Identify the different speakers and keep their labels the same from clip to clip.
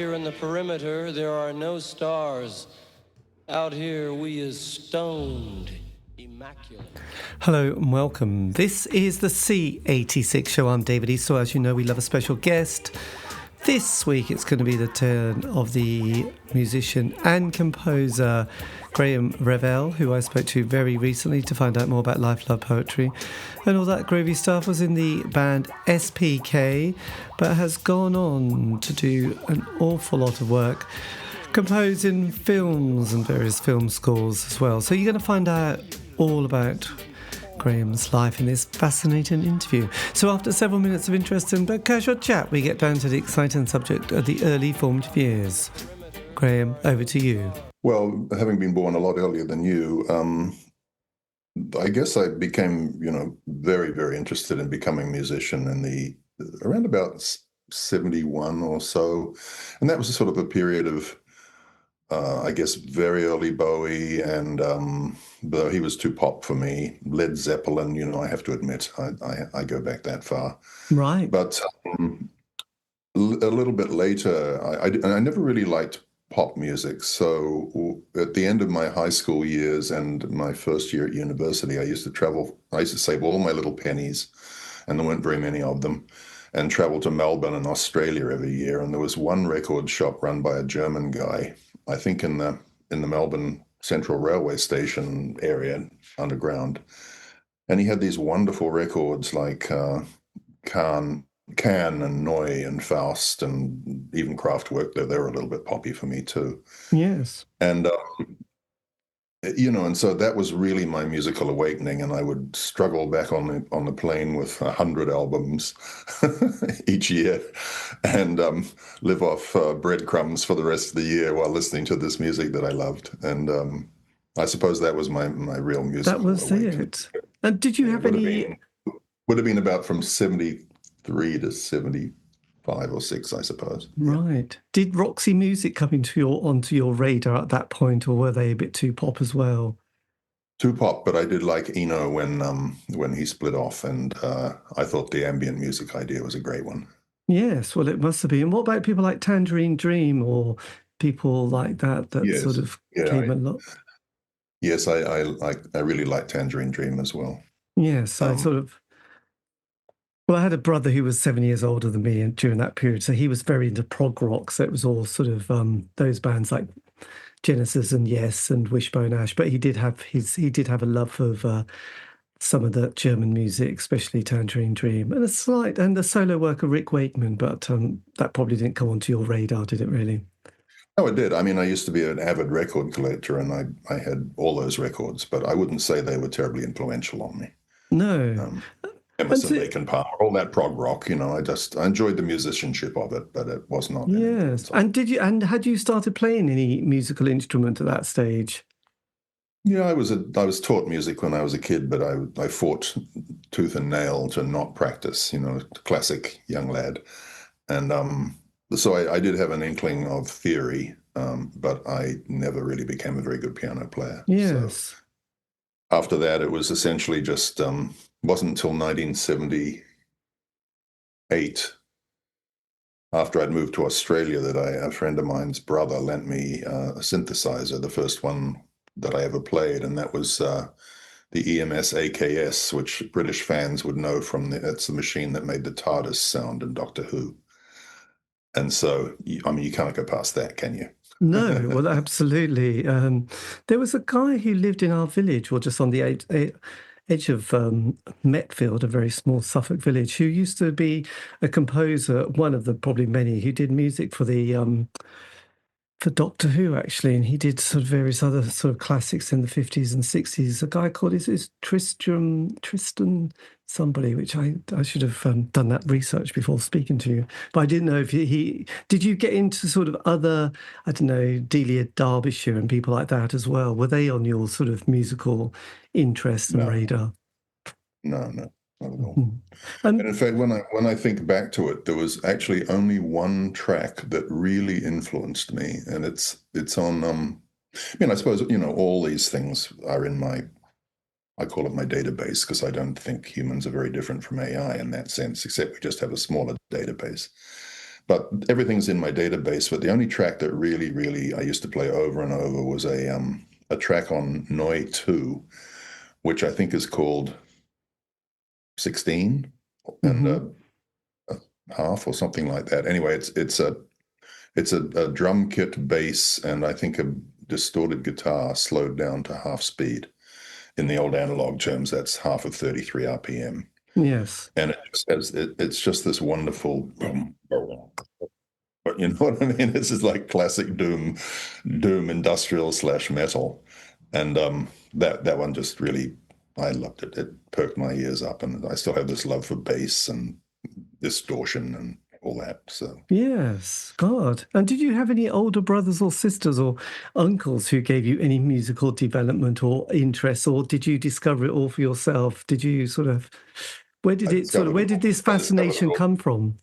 Speaker 1: here in the perimeter, there are no stars. Out here, we is stoned, immaculate.
Speaker 2: Hello and welcome. This is the C86 show. I'm David Eastaugh. As you know, we love a special guest. This week it's going to be the turn of the musician and composer Graeme Revell, who I spoke to very recently to find out more about life, love, poetry and all that groovy stuff. Was in the band SPK, but has gone on to do an awful lot of work composing films and various film scores as well. So you're going to find out all about Graeme's life in this fascinating interview. So after several minutes of interesting but casual chat, we get down to the exciting subject of the early formative years. Graeme, over to you.
Speaker 3: Well, having been born a lot earlier than you, I guess I became, very, very interested in becoming a musician in around about 71 or so. And that was sort of a period of, I guess, very early Bowie, and though he was too pop for me, Led Zeppelin, I have to admit, I go back that far.
Speaker 2: Right.
Speaker 3: But a little bit later, I never really liked pop music. So at the end of my high school years and my first year at university, I used to travel. I used to save all my little pennies, and there weren't very many of them, and travel to Melbourne and Australia every year. And there was one record shop run by a German guy, I think in the Melbourne Central Railway Station area, underground. And he had these wonderful records like Can and Neu and Faust, and even Kraftwerk. They were a little bit poppy for me too.
Speaker 2: Yes.
Speaker 3: And and so that was really my musical awakening, and I would struggle back on the plane with 100 albums each year, and live off breadcrumbs for the rest of the year while listening to this music that I loved. And I suppose that was my real musical
Speaker 2: That was
Speaker 3: awakening.
Speaker 2: it. And did you have any...
Speaker 3: Would have been about from 73 to 75 or 6, I suppose.
Speaker 2: Right. Did Roxy Music come onto your radar at that point, or were they a bit too pop as well?
Speaker 3: Too pop, but I did like Eno when he split off, and I thought the ambient music idea was a great one.
Speaker 2: Yes, well, it must have been. What about people like Tangerine Dream or people like that
Speaker 3: Yes.
Speaker 2: sort of came a lot?
Speaker 3: Yes, I really like Tangerine Dream as well.
Speaker 2: Yes, Well, I had a brother who was 7 years older than me during that period, so he was very into prog rock. So it was all sort of those bands like Genesis and Yes and Wishbone Ash. But he did have a love of some of the German music, especially Tangerine Dream, and the solo work of Rick Wakeman. But that probably didn't come onto your radar, did it? Really?
Speaker 3: Oh, it did. I mean, I used to be an avid record collector, and I had all those records, but I wouldn't say they were terribly influential on me.
Speaker 2: No.
Speaker 3: Emerson, Lake and Palmer, all that prog rock, I enjoyed the musicianship of it, but it was not.
Speaker 2: Yes. And had you started playing any musical instrument at that stage?
Speaker 3: Yeah, I was taught music when I was a kid, but I fought tooth and nail to not practice, classic young lad. And so I did have an inkling of theory, but I never really became a very good piano player.
Speaker 2: Yes.
Speaker 3: So after that, it was essentially just wasn't until 1978, after I'd moved to Australia, that a friend of mine's brother lent me a synthesizer, the first one that I ever played, and that was the EMS AKS, which British fans would know it's the machine that made the TARDIS sound in Doctor Who. And so, you can't go past that, can you?
Speaker 2: No, well, absolutely. There was a guy who lived in our village, or just on the edge of Metfield, a very small Suffolk village, who used to be a composer, one of the probably many, who did music for for Doctor Who, actually, and he did sort of various other sort of classics in the 50s and 60s. A guy called Tristan somebody, which I should have done that research before speaking to you. But I didn't know if did you get into sort of other, I don't know, Delia Derbyshire and people like that as well? Were they on your sort of musical interest and radar?
Speaker 3: No, not at all. And in fact, when I think back to it, there was actually only one track that really influenced me, and it's on. I suppose all these things are in I call it my database, because I don't think humans are very different from AI in that sense, except we just have a smaller database. but everything's in my database. But the only track that really I used to play over and over was a track on Noi 2, which I think is called 16 and a half or something like that. Anyway, it's a drum kit, bass, and I think a distorted guitar slowed down to half speed. In the old analog terms, that's half of 33 RPM.
Speaker 2: Yes.
Speaker 3: And it's just this wonderful, but you know what I mean? This is like classic doom industrial / metal. And that one just really, I loved it. It perked my ears up, and I still have this love for bass and distortion and all that. So
Speaker 2: yes, God. And did you have any older brothers or sisters or uncles who gave you any musical development or interest, or did you discover it all for yourself? Did you where did this fascination come from?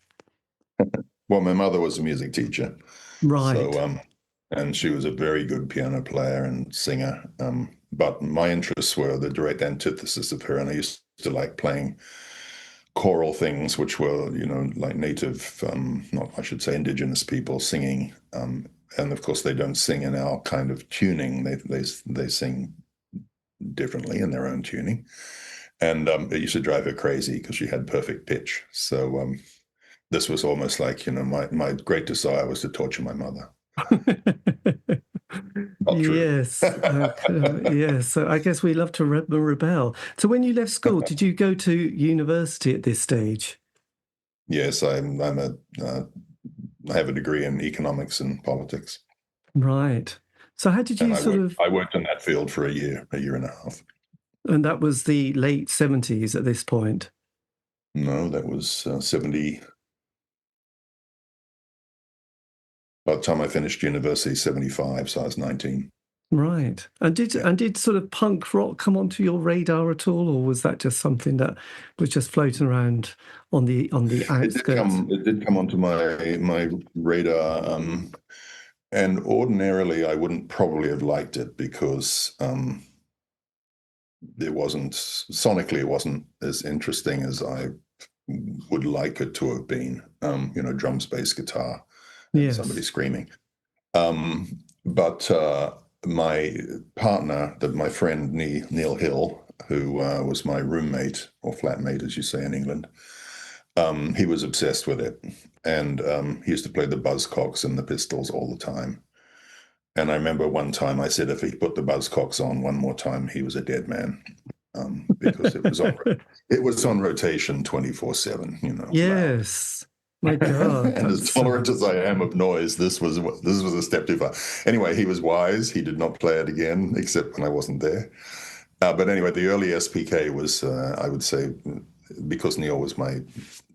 Speaker 3: Well, my mother was a music teacher,
Speaker 2: right?
Speaker 3: So and she was a very good piano player and singer. But my interests were the direct antithesis of her, and I used to like playing choral things, which were, like native, I should say indigenous people singing. And of course, they don't sing in our kind of tuning. They sing differently in their own tuning. And it used to drive her crazy because she had perfect pitch. So this was almost like, my great desire was to torture my mother.
Speaker 2: Yes. Yes. So I guess we love to rebel. So when you left school, did you go to university at this stage?
Speaker 3: Yes, I have a degree in economics and politics.
Speaker 2: Right. So how did you
Speaker 3: I worked in that field for a year and a half.
Speaker 2: And that was the late 70s at this point?
Speaker 3: No, that was 70. By the time I finished university, 75, so I was 19.
Speaker 2: Right. And did sort of punk rock come onto your radar at all, or was that just something that was just floating around on the outskirts?
Speaker 3: It did come onto my radar, and ordinarily I wouldn't probably have liked it because it wasn't as interesting as I would like it to have been. Drums, bass, guitar, and somebody screaming. But my partner, my friend Neil Hill, who was my roommate or flatmate, as you say in England, he was obsessed with it, and he used to play the Buzzcocks and the Pistols all the time. And I remember one time I said if he put the Buzzcocks on one more time, he was a dead man, because it was on rotation 24/7.
Speaker 2: Yes. My God.
Speaker 3: And as tolerant as I am of noise, this was a step too far. Anyway, he was wise. He did not play it again, except when I wasn't there. But anyway, the early SPK was, I would say, because Neil was my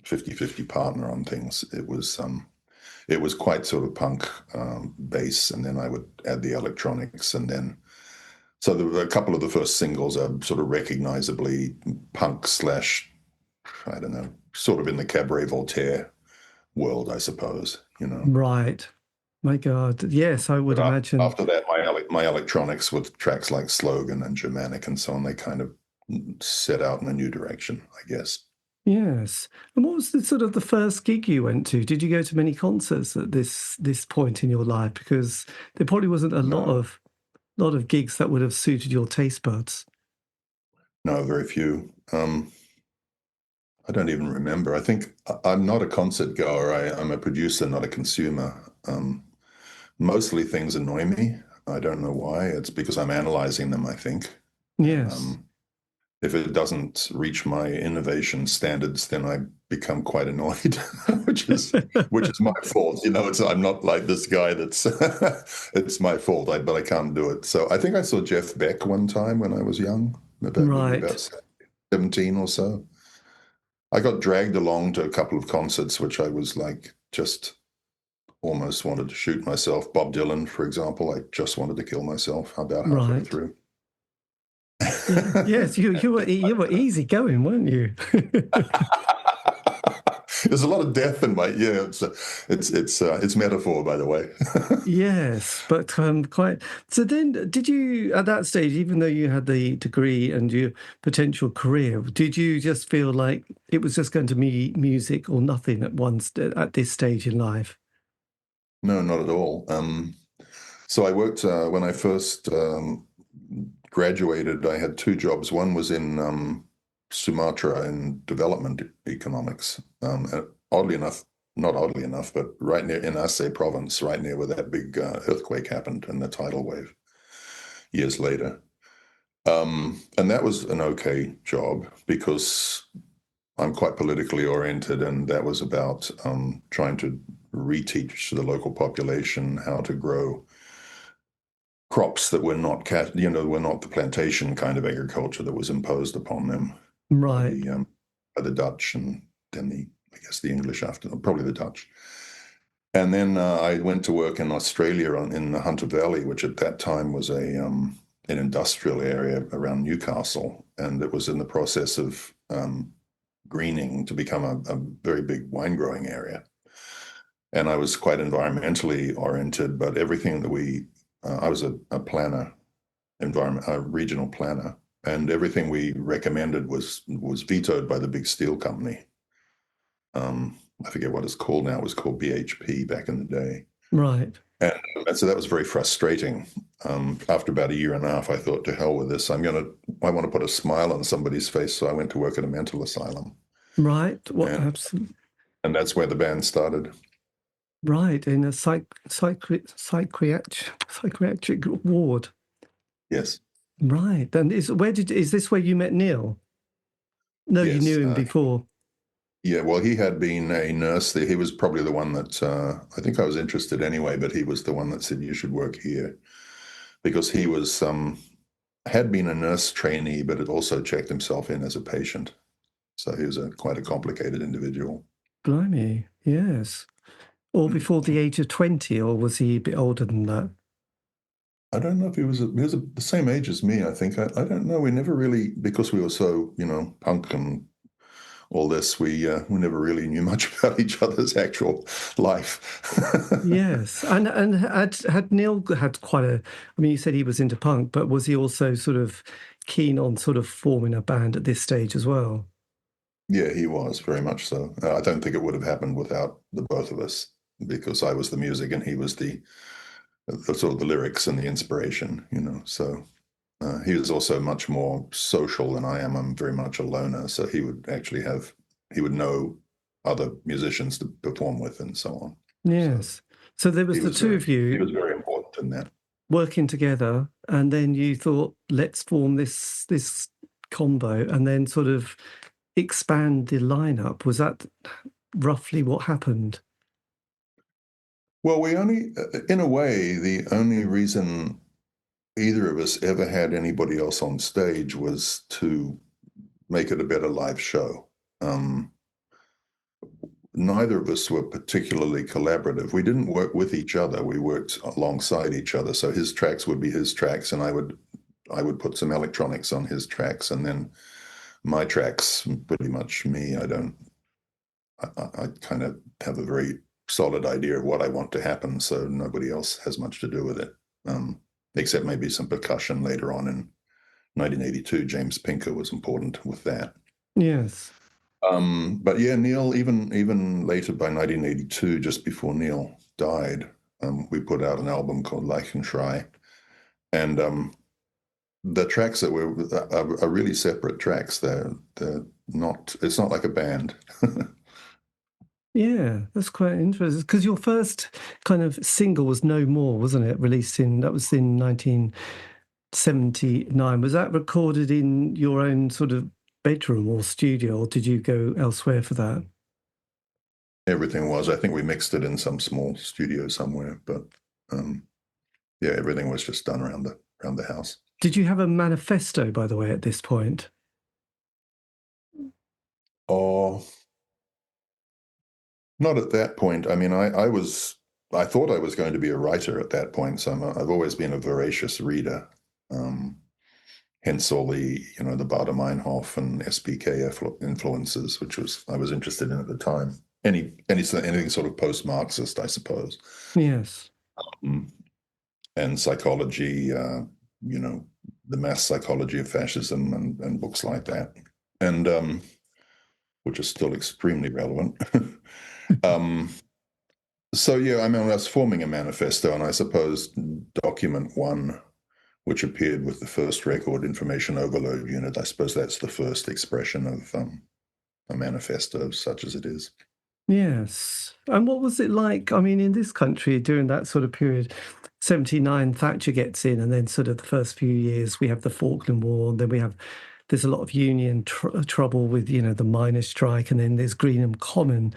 Speaker 3: 50-50 partner on things, it was quite sort of punk bass, and then I would add the electronics, and then so a couple of the first singles are sort of recognizably punk / I don't know, sort of in the Cabaret Voltaire world, I suppose,
Speaker 2: Right. My God. Yes, I would imagine.
Speaker 3: After that, my electronics with tracks like Slogan and Germanic and so on, they kind of set out in a new direction, I guess.
Speaker 2: Yes. And what was the first gig you went to? Did you go to many concerts at this point in your life? Because there probably wasn't a lot of gigs that would have suited your taste buds.
Speaker 3: No, very few. I don't even remember. I think I'm not a concert goer. I'm a producer, not a consumer. Mostly things annoy me. I don't know why. It's because I'm analyzing them, I think.
Speaker 2: Yes.
Speaker 3: If it doesn't reach my innovation standards, then I become quite annoyed, which is my fault. I'm not like this guy that's it's my fault, but I can't do it. So I think I saw Jeff Beck one time when I was young, about 17 or so. I got dragged along to a couple of concerts, which I was like, just almost wanted to shoot myself. Bob Dylan, for example, I just wanted to kill myself about halfway through.
Speaker 2: Yes, you were easy going, weren't you?
Speaker 3: There's a lot of death in my it's metaphor, by the way.
Speaker 2: Yes, but quite. So then, did you at that stage, even though you had the degree and your potential career, did you just feel like it was just going to be music or nothing at this stage in life?
Speaker 3: No, not at all. So I worked when I first graduated. I had two jobs. One was in Sumatra in development economics. Oddly enough, not oddly enough, but right near in Aceh province, right near where that big earthquake happened and the tidal wave years later. And that was an okay job because I'm quite politically oriented, and that was about trying to reteach the local population how to grow crops that were not, were not the plantation kind of agriculture that was imposed upon them
Speaker 2: Right,
Speaker 3: by the Dutch, and then I guess the English after, probably the Dutch. And then I went to work in Australia in the Hunter Valley, which at that time was an industrial area around Newcastle, and it was in the process of greening to become a very big wine growing area. And I was quite environmentally oriented, but everything that I was a planner, a regional planner, and everything we recommended was vetoed by the big steel company. I forget what it's called now. It was called BHP back in the day.
Speaker 2: right,
Speaker 3: And so that was very frustrating. After about a year and a half, I thought, to hell with this. I want to put a smile on somebody's face. So I went to work at a mental asylum.
Speaker 2: right. What?
Speaker 3: And,
Speaker 2: Absolutely.
Speaker 3: and that's where the band started.
Speaker 2: Right, in a psychiatric ward.
Speaker 3: Yes.
Speaker 2: Right, and is this where you met Neil? No, you
Speaker 3: Yes.
Speaker 2: knew him before.
Speaker 3: Yeah, well, he had been a nurse there. He was probably the one that I think I was interested anyway, but he was the one that said you should work here because he was had been a nurse trainee, but had also checked himself in as a patient. So he was quite a complicated individual.
Speaker 2: Blimey, yes. Or before the age of 20, or was he a bit older than that?
Speaker 3: I don't know if he was the same age as me, I think. I don't know. We never really, because we were so, punk and all this, we never really knew much about each other's actual life.
Speaker 2: Yes, and had Neil had quite a. I mean, you said he was into punk, but was he also sort of keen on sort of forming a band at this stage as well?
Speaker 3: Yeah, he was very much so. I don't think it would have happened without the both of us because I was the music and he was the sort of the lyrics and the inspiration, So he was also much more social than I am. I'm very much a loner, so he would know other musicians to perform with and so on.
Speaker 2: Yes. So there was the two of you.
Speaker 3: He was very important in that.
Speaker 2: Working together, and then you thought, let's form this combo, and then sort of expand the lineup. Was that roughly what happened?
Speaker 3: Well, in a way, the only reason either of us ever had anybody else on stage was to make it a better live show. Neither of us were particularly collaborative. We didn't work with each other. We worked alongside each other. So his tracks would be his tracks, and I would put some electronics on his tracks, and then my tracks, pretty much me. I kind of have a very solid idea of what I want to happen, so nobody else has much to do with it, except maybe some percussion later on in 1982. James Pinker was important with that.
Speaker 2: Yes.
Speaker 3: But yeah, Neil, even later by 1982, just before Neil died, we put out an album called Leichenschrei, and the tracks that are really separate tracks. They're not. It's not like a band.
Speaker 2: Yeah, that's quite interesting because your first kind of single was No More, wasn't it? That was in 1979. Was that recorded in your own sort of bedroom or studio, or did you go elsewhere for that?
Speaker 3: Everything was. I think we mixed it in some small studio somewhere, but yeah, everything was just done around the house.
Speaker 2: Did you have a manifesto, by the way, at this point?
Speaker 3: Oh, not at that point. I mean, I thought I was going to be a writer at that point, so I've always been a voracious reader. Hence all the Baader Meinhof and SPK influences, which I was interested in at the time. anything sort of post-Marxist, I suppose.
Speaker 2: Yes.
Speaker 3: And psychology, the mass psychology of fascism and books like that, and which is still extremely relevant. So yeah, I mean, I was forming a manifesto, and I suppose document one, which appeared with the first record, Information Overload Unit, I suppose that's the first expression of a manifesto, such as it is.
Speaker 2: Yes. And what was it like? I mean, in this country during that sort of period, 79, Thatcher gets in, and then sort of the first few years we have the Falkland War, and then there's a lot of union trouble with, the miners' strike, and then there's Greenham Common,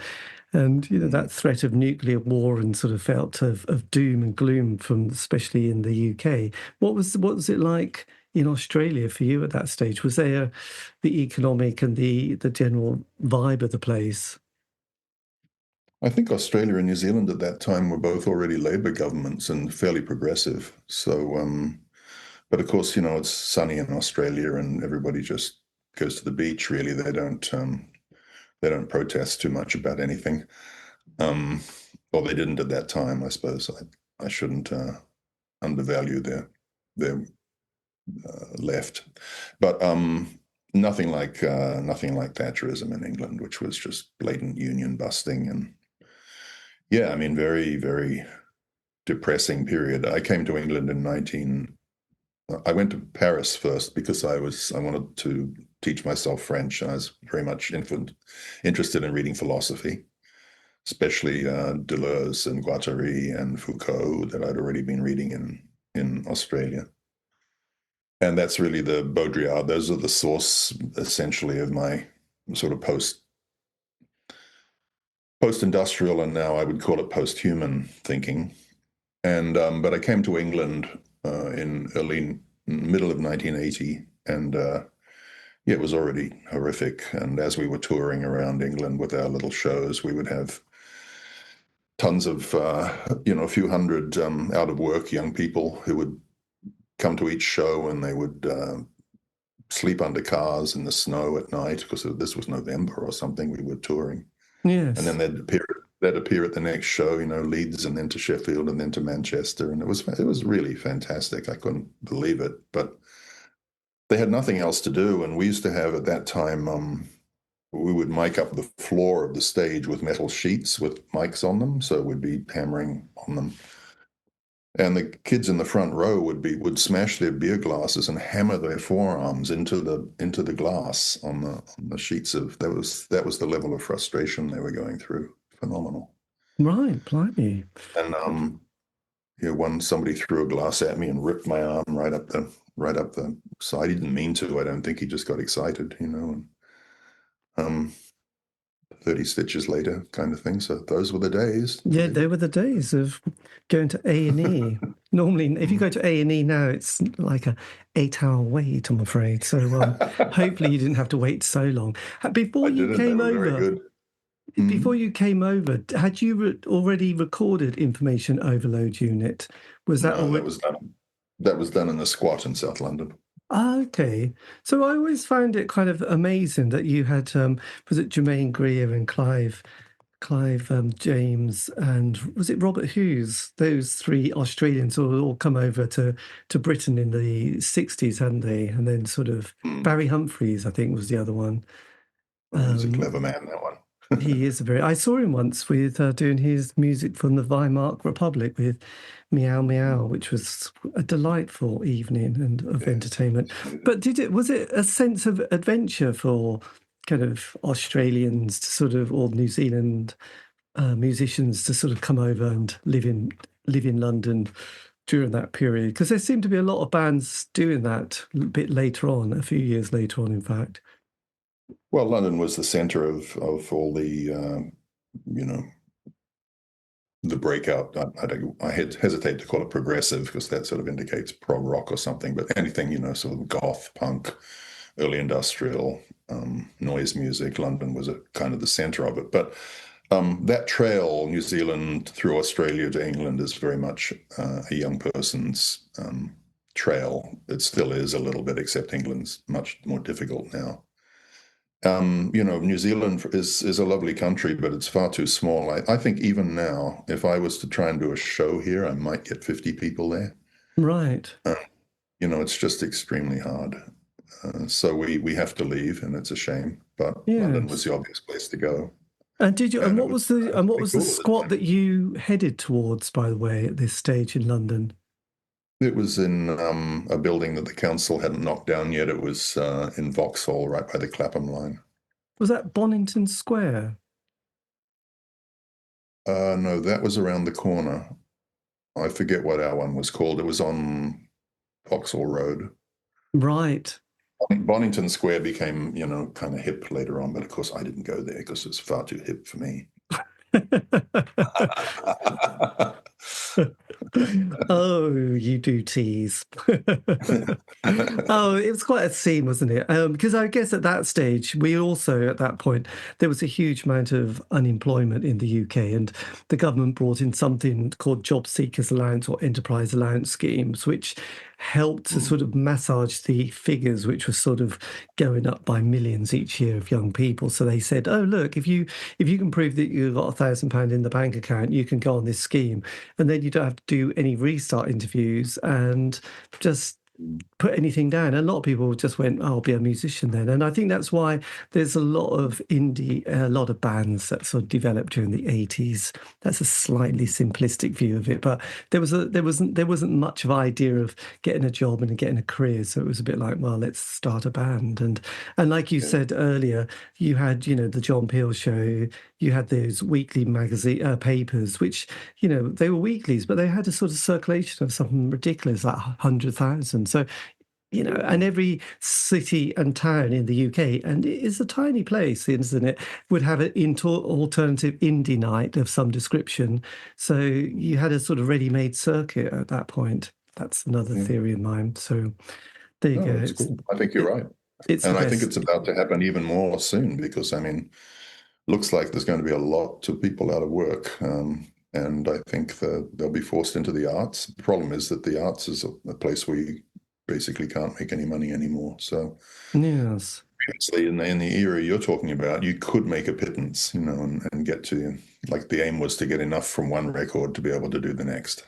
Speaker 2: and, that threat of nuclear war and sort of felt of doom and gloom from, especially in the UK. What was it like in Australia for you at that stage? Was there the economic and the general vibe of the place?
Speaker 3: I think Australia and New Zealand at that time were both already Labour governments and fairly progressive. So, but of course, it's sunny in Australia and everybody just goes to the beach. Really, they don't protest too much about anything. Well, they didn't at that time, I suppose. I shouldn't undervalue their left, but nothing like Thatcherism in England, which was just blatant union busting. And yeah, I mean, very, very depressing period. I came to England I went to Paris first because I wanted to teach myself French. I was very much interested in reading philosophy, especially Deleuze and Guattari and Foucault that I'd already been reading in Australia. And that's really the Baudrillard. Those are the source, essentially, of my sort of post-industrial, and now I would call it post-human thinking. And but I came to England in middle of 1980, and it was already horrific. And as we were touring around England with our little shows, we would have tons of a few hundred out of work young people who would come to each show, and they would sleep under cars in the snow at night because this was November or something. We were touring.
Speaker 2: Yes.
Speaker 3: And then they'd appear at the next show, Leeds, and then to Sheffield, and then to Manchester, and it was really fantastic. I couldn't believe it, but they had nothing else to do, and we used to have at that time we would mic up the floor of the stage with metal sheets with mics on them, so we'd be hammering on them. And the kids in the front row would smash their beer glasses and hammer their forearms into the glass on the sheets of that was the level of frustration they were going through. Phenomenal.
Speaker 2: Right, blimey.
Speaker 3: And when somebody threw a glass at me and ripped my arm right up the side. He didn't mean to. I don't think he just got excited, and 30 stitches later kind of thing. So those were the days.
Speaker 2: Yeah, they were the days of going to A&E. Normally, if you go to A&E now, it's like a 8-hour wait, I'm afraid. So hopefully you didn't have to wait so long. Before you came over, before you came over, had you already recorded Information Overload Unit? Was that
Speaker 3: no, that was done in the squat in South London.
Speaker 2: Okay. So I always found it kind of amazing that you had, was it Jermaine Greer and Clive James, and was it Robert Hughes? Those three Australians all come over to Britain in the 60s, hadn't they? And then sort of Barry Humphries, I think, was the other one.
Speaker 3: He's a clever man, that one.
Speaker 2: He is I saw him once with doing his music from the Weimar Republic with Meow Meow, which was a delightful evening and of entertainment. But was it a sense of adventure for kind of Australians to sort of, or New Zealand musicians to sort of come over and live in London during that period? Because there seemed to be a lot of bands doing that a bit later on, a few years later on, in fact.
Speaker 3: Well, London was the center of all the, the breakout. I hesitate to call it progressive because that sort of indicates prog rock or something, but anything, sort of goth, punk, early industrial, noise music. London was kind of the center of it. But that trail, New Zealand through Australia to England, is very much a young person's trail. It still is a little bit, except England's much more difficult now. New Zealand is a lovely country, but it's far too small. I think even now, if I was to try and do a show here, I might get 50 people there.
Speaker 2: Right.
Speaker 3: It's just extremely hard. So we have to leave, and it's a shame. But London was
Speaker 2: Yes.
Speaker 3: the obvious place to go.
Speaker 2: And did you? And
Speaker 3: And it
Speaker 2: what
Speaker 3: was
Speaker 2: was the and what
Speaker 3: pretty
Speaker 2: was the
Speaker 3: cool at the
Speaker 2: squat
Speaker 3: time.
Speaker 2: that you headed towards, by the way, at this stage in London?
Speaker 3: It was in a building that the council hadn't knocked down yet. It was in Vauxhall, right by the Clapham line.
Speaker 2: Was that Bonington Square?
Speaker 3: No, that was around the corner. I forget what our one was called. It was on Vauxhall Road.
Speaker 2: Right.
Speaker 3: Bonington Square became, kind of hip later on, but of course I didn't go there because it's far too hip for me.
Speaker 2: Oh, you do tease. Oh, it was quite a scene, wasn't it? Because I guess at that stage, we also, at that point, there was a huge amount of unemployment in the UK, and the government brought in something called Job Seekers Allowance or Enterprise Allowance schemes, which helped to sort of massage the figures, which were sort of going up by millions each year of young people. So they said, "Oh, look, if you can prove that you've got £1,000 in the bank account, you can go on this scheme, and then you don't have to do any restart interviews and just put anything down." And a lot of people just went, "Oh, I'll be a musician then." And I think that's why there's a lot of a lot of bands that sort of developed during the 80s. That's a slightly simplistic view of it, but there wasn't much of idea of getting a job and getting a career. So it was a bit like, well, let's start a band. And like you said earlier, you had, the John Peel show, you had those weekly magazine papers, which, they were weeklies, but they had a sort of circulation of something ridiculous, like 100,000. So, and every city and town in the UK, and it is a tiny place, isn't it, would have an alternative indie night of some description. So you had a sort of ready-made circuit at that point. That's another theory of mine. So there you go.
Speaker 3: That's cool. I think you're right.
Speaker 2: It's
Speaker 3: And
Speaker 2: the
Speaker 3: I think
Speaker 2: best.
Speaker 3: it's about to happen even more soon because, looks like there's going to be a lot of people out of work. And I think that they'll be forced into the arts. The problem is that the arts is a place where you basically can't make any money anymore. So
Speaker 2: Yes.
Speaker 3: previously in the era you're talking about, you could make a pittance, and get to, like, the aim was to get enough from one record to be able to do the next.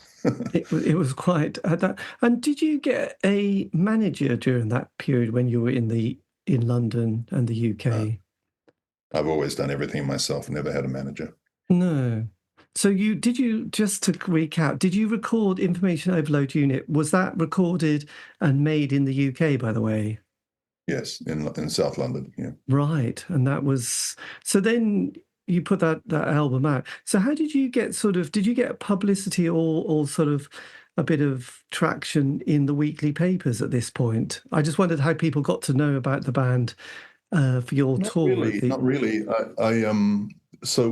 Speaker 2: It was quite that. And did you get a manager during that period when you were in London and the UK?
Speaker 3: I've always done everything myself, never had a manager.
Speaker 2: No. So just to recap, did you record Information Overload Unit? Was that recorded and made in the UK, by the way?
Speaker 3: Yes, in South London, yeah.
Speaker 2: Right. And so then you put that album out. So how did you get did you get publicity or sort of a bit of traction in the weekly papers at this point? I just wondered how people got to know about the band for your
Speaker 3: Not
Speaker 2: tour.
Speaker 3: really, not really. So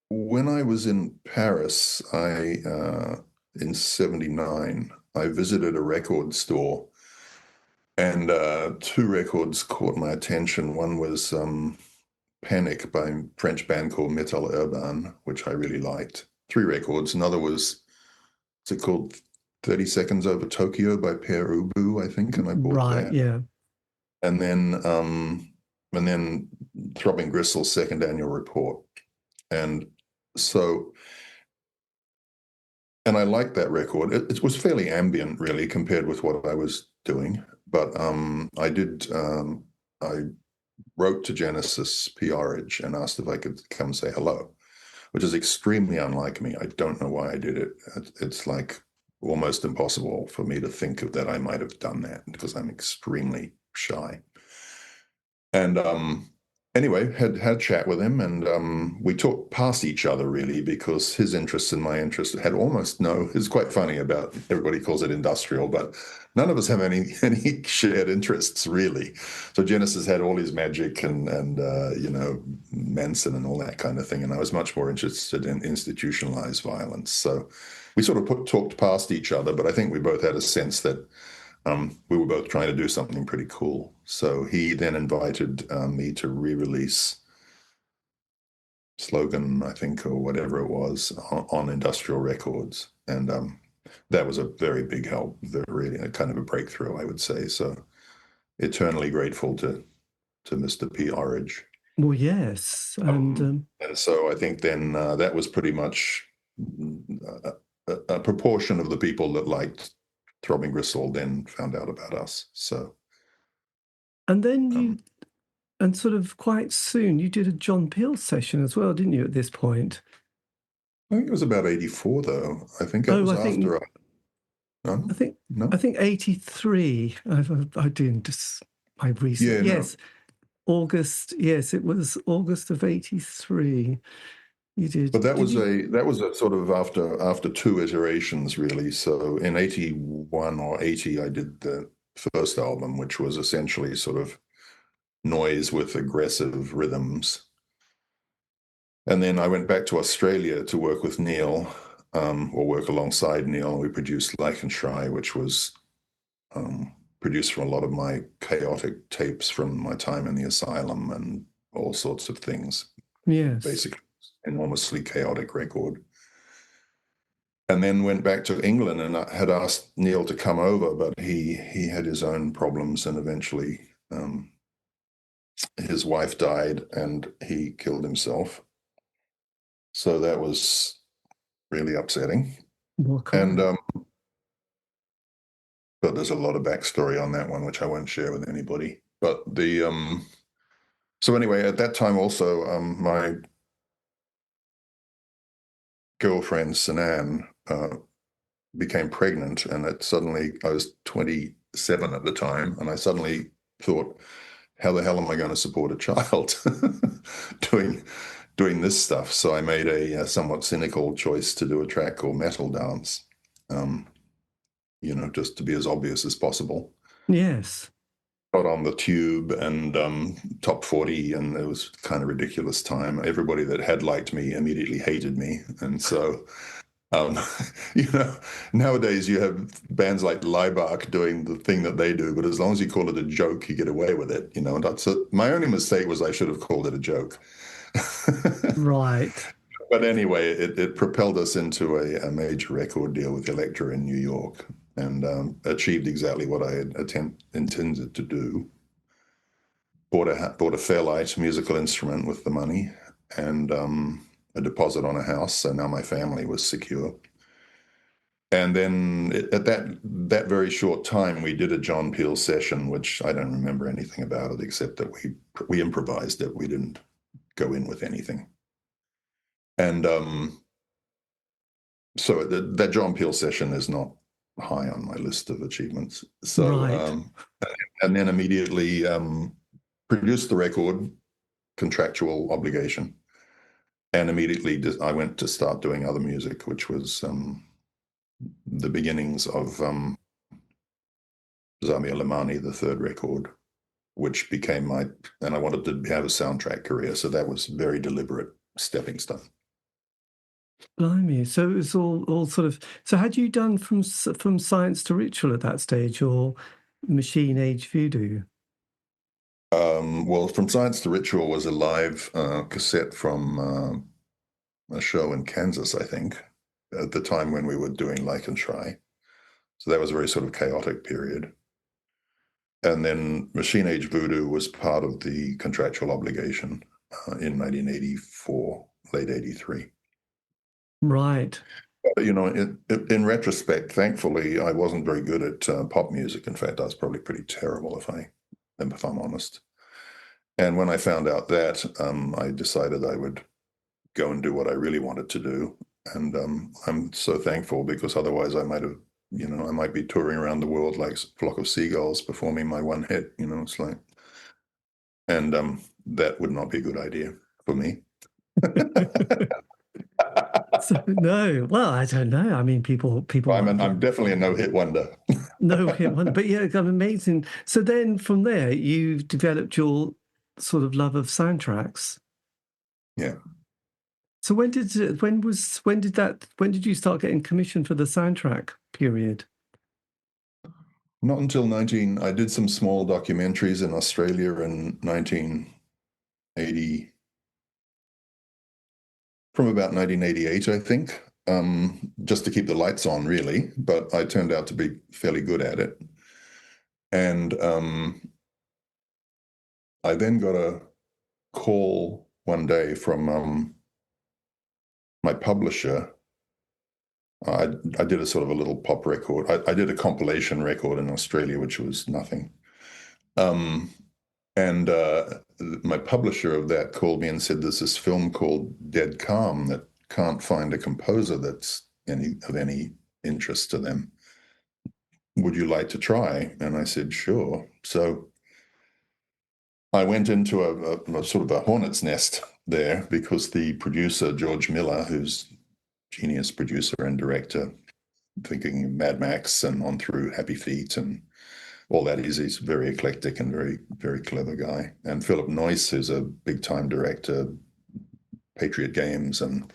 Speaker 3: when I was in Paris, in '79, I visited a record store, and two records caught my attention. One was Panic by a French band called Metal Urban, which I really liked. Three records. Another was, what's it called? 30 Seconds Over Tokyo by Pere Ubu, I think, and I bought
Speaker 2: Right,
Speaker 3: that.
Speaker 2: yeah.
Speaker 3: And then Throbbing Gristle's second annual report. And I liked that record. It was fairly ambient, really, compared with what I was doing. But I wrote to Genesis PRage and asked if I could come say hello, which is extremely unlike me. I don't know why I did it. It's like almost impossible for me to think of that I might have done that because I'm extremely shy. And anyway, had a chat with him, and we talked past each other really because his interests and my interests had almost no. It's quite funny about everybody calls it industrial, but none of us have any shared interests really. So Genesis had all his magic and Manson and all that kind of thing, and I was much more interested in institutionalized violence. So we sort of talked past each other, but I think we both had a sense that we were both trying to do something pretty cool. So he then invited me to re-release Slogan, I think, or whatever it was, on Industrial Records. And that was a very big help, really a kind of a breakthrough, I would say. So eternally grateful to to Mr. P. Orridge.
Speaker 2: Well, yes. And
Speaker 3: And so I think then that was pretty much a proportion of the people that liked Throbbing Gristle then found out about us. So,
Speaker 2: and then and sort of quite soon, you did a John Peel session as well, didn't you, at this point?
Speaker 3: I think it was about 84, though. I think it was after
Speaker 2: I think
Speaker 3: no?
Speaker 2: I think 83. I didn't just my research.
Speaker 3: Yeah,
Speaker 2: Yes, August. Yes, it was August of 83. You did.
Speaker 3: But that was a sort of after two iterations, really. So in 81 or 80, I did the first album, which was essentially sort of noise with aggressive rhythms. And then I went back to Australia to work with Neil, or work alongside Neil. We produced Leichenschrei, which was produced from a lot of my chaotic tapes from my time in the asylum and all sorts of things.
Speaker 2: Yes.
Speaker 3: Basically, enormously chaotic record. And then went back to England, and I had asked Neil to come over, but he had his own problems, and eventually his wife died and he killed himself. So that was really upsetting. And but there's a lot of backstory on that one, which I won't share with anybody. But so anyway, at that time also, my girlfriend Sinan became pregnant, and I was 27 at the time, and I suddenly thought, how the hell am I going to support a child doing this stuff? So I made a somewhat cynical choice to do a track called Metal Dance, just to be as obvious as possible.
Speaker 2: Yes.
Speaker 3: Got on the Tube and top 40, and it was kind of ridiculous time. Everybody that had liked me immediately hated me, and so nowadays you have bands like Laibach doing the thing that they do, but as long as you call it a joke, you get away with it. And that's my only mistake was I should have called it a joke.
Speaker 2: Right.
Speaker 3: But anyway, it propelled us into a major record deal with Elektra in New York, and achieved exactly what I had intended to do. Bought a Fairlight musical instrument with the money, and a deposit on a house, so now my family was secure. And then at that very short time, we did a John Peel session, which I don't remember anything about it except that we improvised it. We didn't go in with anything. And so that John Peel session is not high on my list of achievements. So,
Speaker 2: right.
Speaker 3: And then immediately produced the record, contractual obligation. And immediately I went to start doing other music, which was the beginnings of Zamir Limani, the third record, which became and I wanted to have a soundtrack career. So that was very deliberate stepping stone.
Speaker 2: Blimey. So it was all sort of, so had you done from Science to Ritual at that stage, or Machine Age Voodoo?
Speaker 3: Well, From Science to Ritual was a live cassette from a show in Kansas, I think, at the time when we were doing Leichenschrei. So that was a very sort of chaotic period. And then Machine Age Voodoo was part of the contractual obligation in 1984, late 83.
Speaker 2: Right.
Speaker 3: But, in retrospect, thankfully, I wasn't very good at pop music. In fact, I was probably pretty terrible, if I'm honest. And when I found out that, I decided I would go and do what I really wanted to do. And I'm so thankful, because otherwise I might have, I might be touring around the world like a flock of seagulls performing my one hit, it's like, and that would not be a good idea for me.
Speaker 2: So, no, well, I don't know. I mean, people.
Speaker 3: I'm definitely a no-hit wonder.
Speaker 2: No-hit wonder, but yeah, amazing. So then, from there, you developed your sort of love of soundtracks.
Speaker 3: Yeah.
Speaker 2: So when did you start getting commissioned for the soundtrack period?
Speaker 3: Not until I did some small documentaries in Australia in 1980. From about 1988, I think, just to keep the lights on, really. But I turned out to be fairly good at it. And I then got a call one day from my publisher. I did a sort of a little pop record. I did a compilation record in Australia, which was nothing. And my publisher of that called me and said, there's this film called Dead Calm that can't find a composer that's of any interest to them. Would you like to try? And I said, sure. So I went into a sort of a hornet's nest there because the producer, George Miller, who's genius producer and director, thinking Mad Max and on through Happy Feet and all that, he's very eclectic and very, very clever guy. And Philip Noyce, who's a big-time director, Patriot Games, and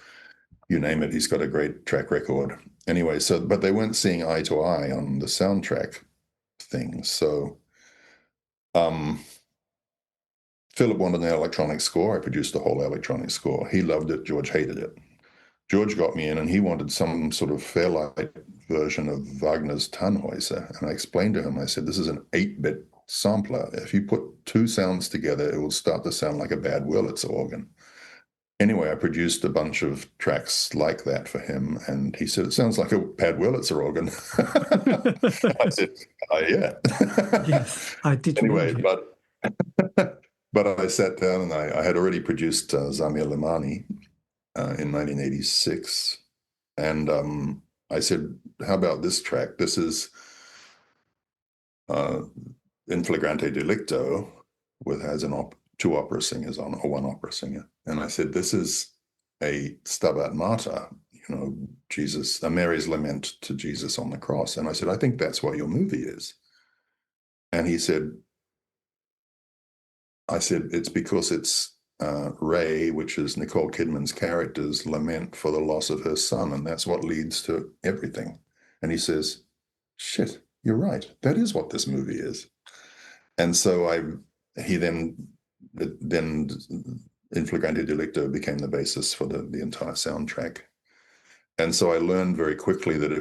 Speaker 3: you name it, he's got a great track record. Anyway, but they weren't seeing eye to eye on the soundtrack thing. So Philip wanted an electronic score. I produced the whole electronic score. He loved it. George hated it. George got me in and he wanted some sort of Fairlight version of Wagner's Tannhäuser. And I explained to him, I said, this is an 8-bit sampler. If you put two sounds together, it will start to sound like a bad Wurlitzer organ. Anyway, I produced a bunch of tracks like that for him. And he said, it sounds like a bad Wurlitzer organ. I said, yeah.
Speaker 2: Yes, I did.
Speaker 3: Anyway, but I sat down and I had already produced Zamir Limani in 1986. And I said, how about this track? This is In Flagrante Delicto, has two opera singers on, or one opera singer. And I said, this is a Stabat Mater, Jesus, a Mary's lament to Jesus on the cross. And I said, I think that's what your movie is. And he said, it's because it's Ray, which is Nicole Kidman's character's lament for the loss of her son, and that's what leads to everything. And he says, shit, you're right. That is what this movie is. And so he then In Flagrante Delicto became the basis for the entire soundtrack. And so I learned very quickly that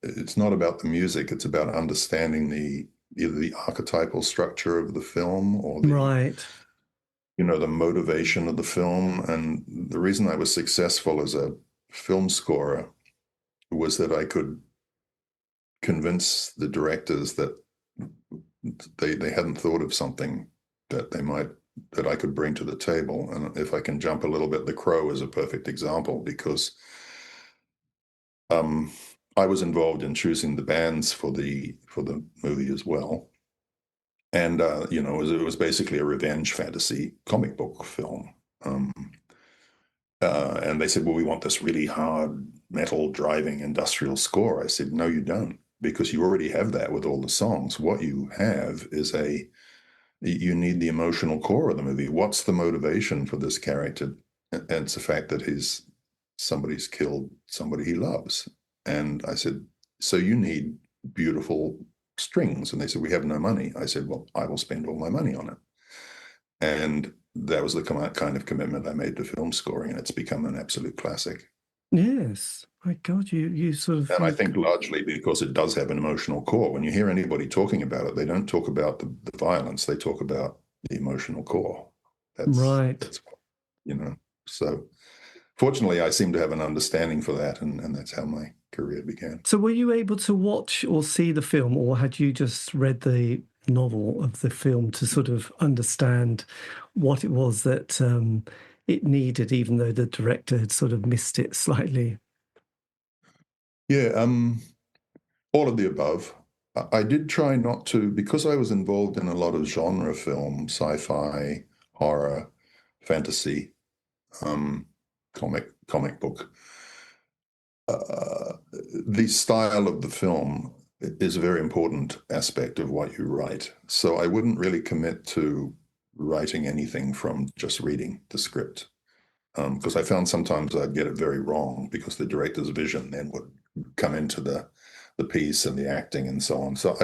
Speaker 3: it's not about the music, it's about understanding either the archetypal structure of the film or the motivation of the film. And the reason I was successful as a film scorer was that I could convince the directors that they hadn't thought of something that I could bring to the table. And if I can jump a little bit, The Crow is a perfect example because I was involved in choosing the bands for the movie as well. And, it was basically a revenge fantasy comic book film. And they said, well, we want this really hard metal driving industrial score. I said, no, you don't, because you already have that with all the songs. What you have is you need the emotional core of the movie. What's the motivation for this character? And it's the fact that somebody's killed somebody he loves. And I said, so you need beautiful strings. And they said, we have no money. I said, well, I will spend all my money on it. And that was the kind of commitment I made to film scoring, and it's become an absolute classic.
Speaker 2: Yes. My God, you sort of...
Speaker 3: And I think largely because it does have an emotional core. When you hear anybody talking about it, they don't talk about the violence. They talk about the emotional core.
Speaker 2: Right.
Speaker 3: That's so fortunately, I seem to have an understanding for that, and that's how my career began.
Speaker 2: So were you able to watch or see the film, or had you just read the novel of the film to sort of understand what it was that it needed, even though the director had sort of missed it slightly?
Speaker 3: Yeah, all of the above. I did try not to, because I was involved in a lot of genre film, sci-fi, horror, fantasy, comic book. The style of the film is a very important aspect of what you write. So I wouldn't really commit to writing anything from just reading the script, because I found sometimes I'd get it very wrong because the director's vision then would come into the piece and the acting and so on. So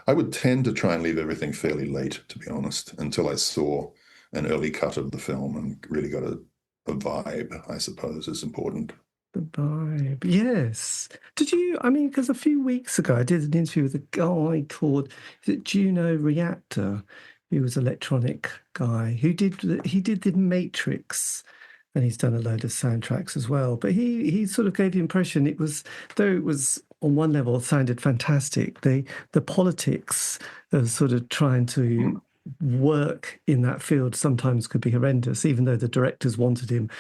Speaker 3: I would tend to try and leave everything fairly late, to be honest, until I saw an early cut of the film and really got a vibe, I suppose, is important.
Speaker 2: The vibe, yes. Did you, because a few weeks ago I did an interview with a guy called, is it Juno Reactor, who was electronic guy, he did The Matrix, and he's done a load of soundtracks as well. But he sort of gave the impression it was, though it was on one level sounded fantastic, the politics of sort of trying to work in that field sometimes could be horrendous, even though the directors wanted him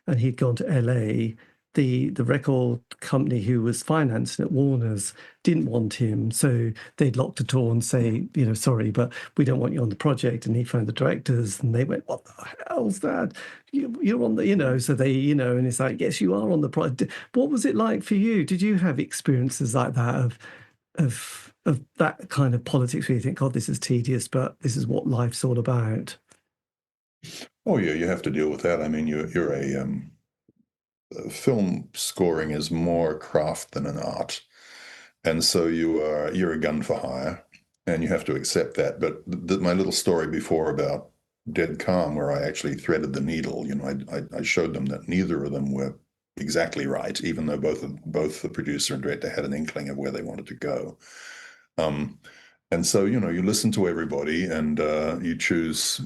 Speaker 2: and he'd gone to LA. The record company who was financing at Warner's didn't want him, so they'd locked a door and say, sorry, but we don't want you on the project. And he phoned the directors, and they went, "What the hell's that? You're on the," So they, and it's like, "Yes, you are on the project." What was it like for you? Did you have experiences like that of that kind of politics where you think, "God, this is tedious, but this is what life's all about"?
Speaker 3: Oh yeah, you have to deal with that. I mean, you're a film scoring is more craft than an art, and so you're a gun for hire, and you have to accept that. But my little story before about Dead Calm, where I actually threaded the needle, I showed them that neither of them were exactly right, even though both the producer and director had an inkling of where they wanted to go. And so you listen to everybody, and you choose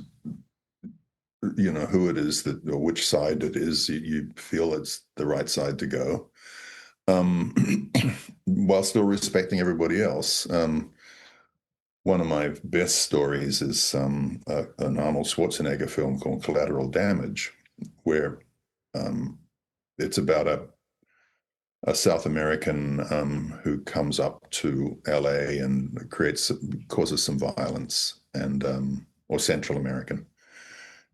Speaker 3: who it is or which side it is you feel it's the right side to go, while still respecting everybody else. One of my best stories is an Arnold Schwarzenegger film called Collateral Damage, where it's about a South American who comes up to LA and causes some violence, and or Central American.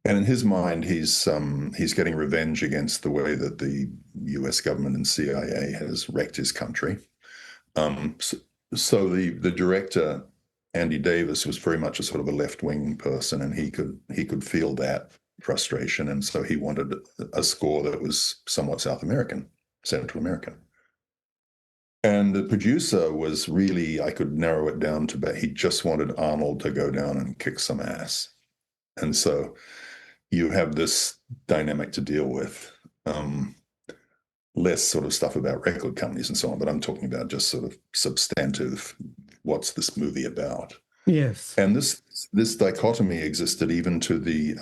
Speaker 3: And in his mind, he's getting revenge against the way that the U.S. government and CIA has wrecked his country. So the director, Andy Davis, was very much a sort of a left-wing person, and he could feel that frustration, and so he wanted a score that was somewhat South American, Central American. And the producer was really, I could narrow it down to, but he just wanted Arnold to go down and kick some ass. And so you have this dynamic to deal with. Less sort of stuff about record companies and so on, but I'm talking about just sort of substantive, what's this movie about?
Speaker 2: Yes.
Speaker 3: And this dichotomy existed even to the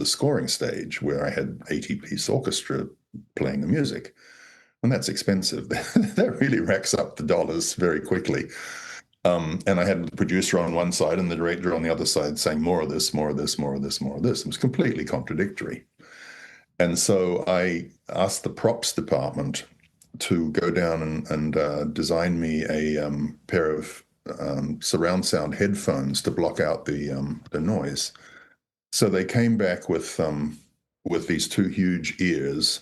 Speaker 3: scoring stage, where I had 80-piece orchestra playing the music. And that's expensive. That really racks up the dollars very quickly. And I had the producer on one side and the director on the other side saying more of this, more of this, more of this, more of this. It was completely contradictory. And so I asked the props department to go down and design me a pair of surround sound headphones to block out the noise. So they came back with these two huge ears,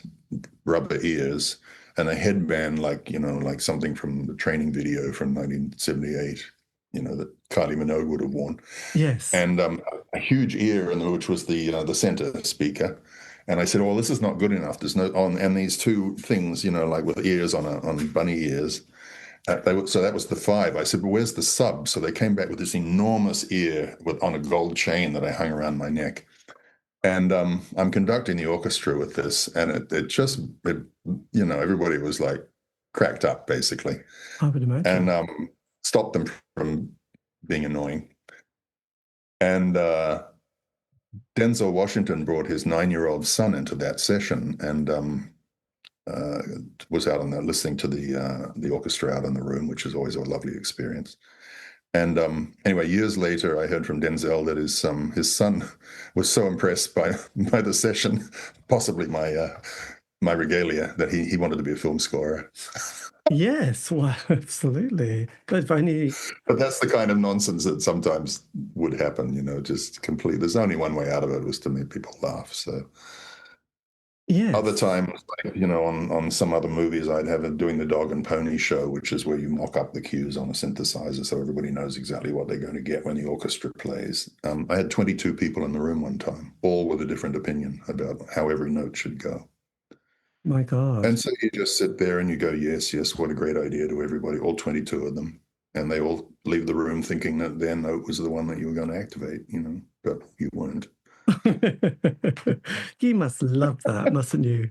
Speaker 3: rubber ears, and a headband like something from the training video from 1978, that Kylie Minogue would have worn.
Speaker 2: Yes.
Speaker 3: And a huge ear, which was the center speaker. And I said, "Well, this is not good enough. There's no on." And these two things, like with ears on bunny ears. So that was the 5. I said, "Well, where's the sub?" So they came back with this enormous ear on a gold chain that I hung around my neck. And I'm conducting the orchestra with this, and it just everybody was like cracked up, basically.
Speaker 2: I would imagine.
Speaker 3: And stopped them from being annoying. And Denzel Washington brought his 9-year-old son into that session, and was out on there listening to the orchestra out in the room, which is always a lovely experience. And anyway, years later, I heard from Denzel that his son was so impressed by the session, possibly my regalia, that he wanted to be a film scorer.
Speaker 2: Yes, well, absolutely. But
Speaker 3: that's the kind of nonsense that sometimes would happen, just complete. There's only one way out of it, was to make people laugh. So
Speaker 2: yes.
Speaker 3: Other times, like, on some other movies, I'd have it doing the dog and pony show, which is where you mock up the cues on a synthesizer so everybody knows exactly what they're going to get when the orchestra plays. I had 22 people in the room one time, all with a different opinion about how every note should go.
Speaker 2: My God.
Speaker 3: And so you just sit there and you go, yes, what a great idea, to everybody, all 22 of them. And they all leave the room thinking that their note was the one that you were going to activate, but you weren't.
Speaker 2: You must love that, mustn't you?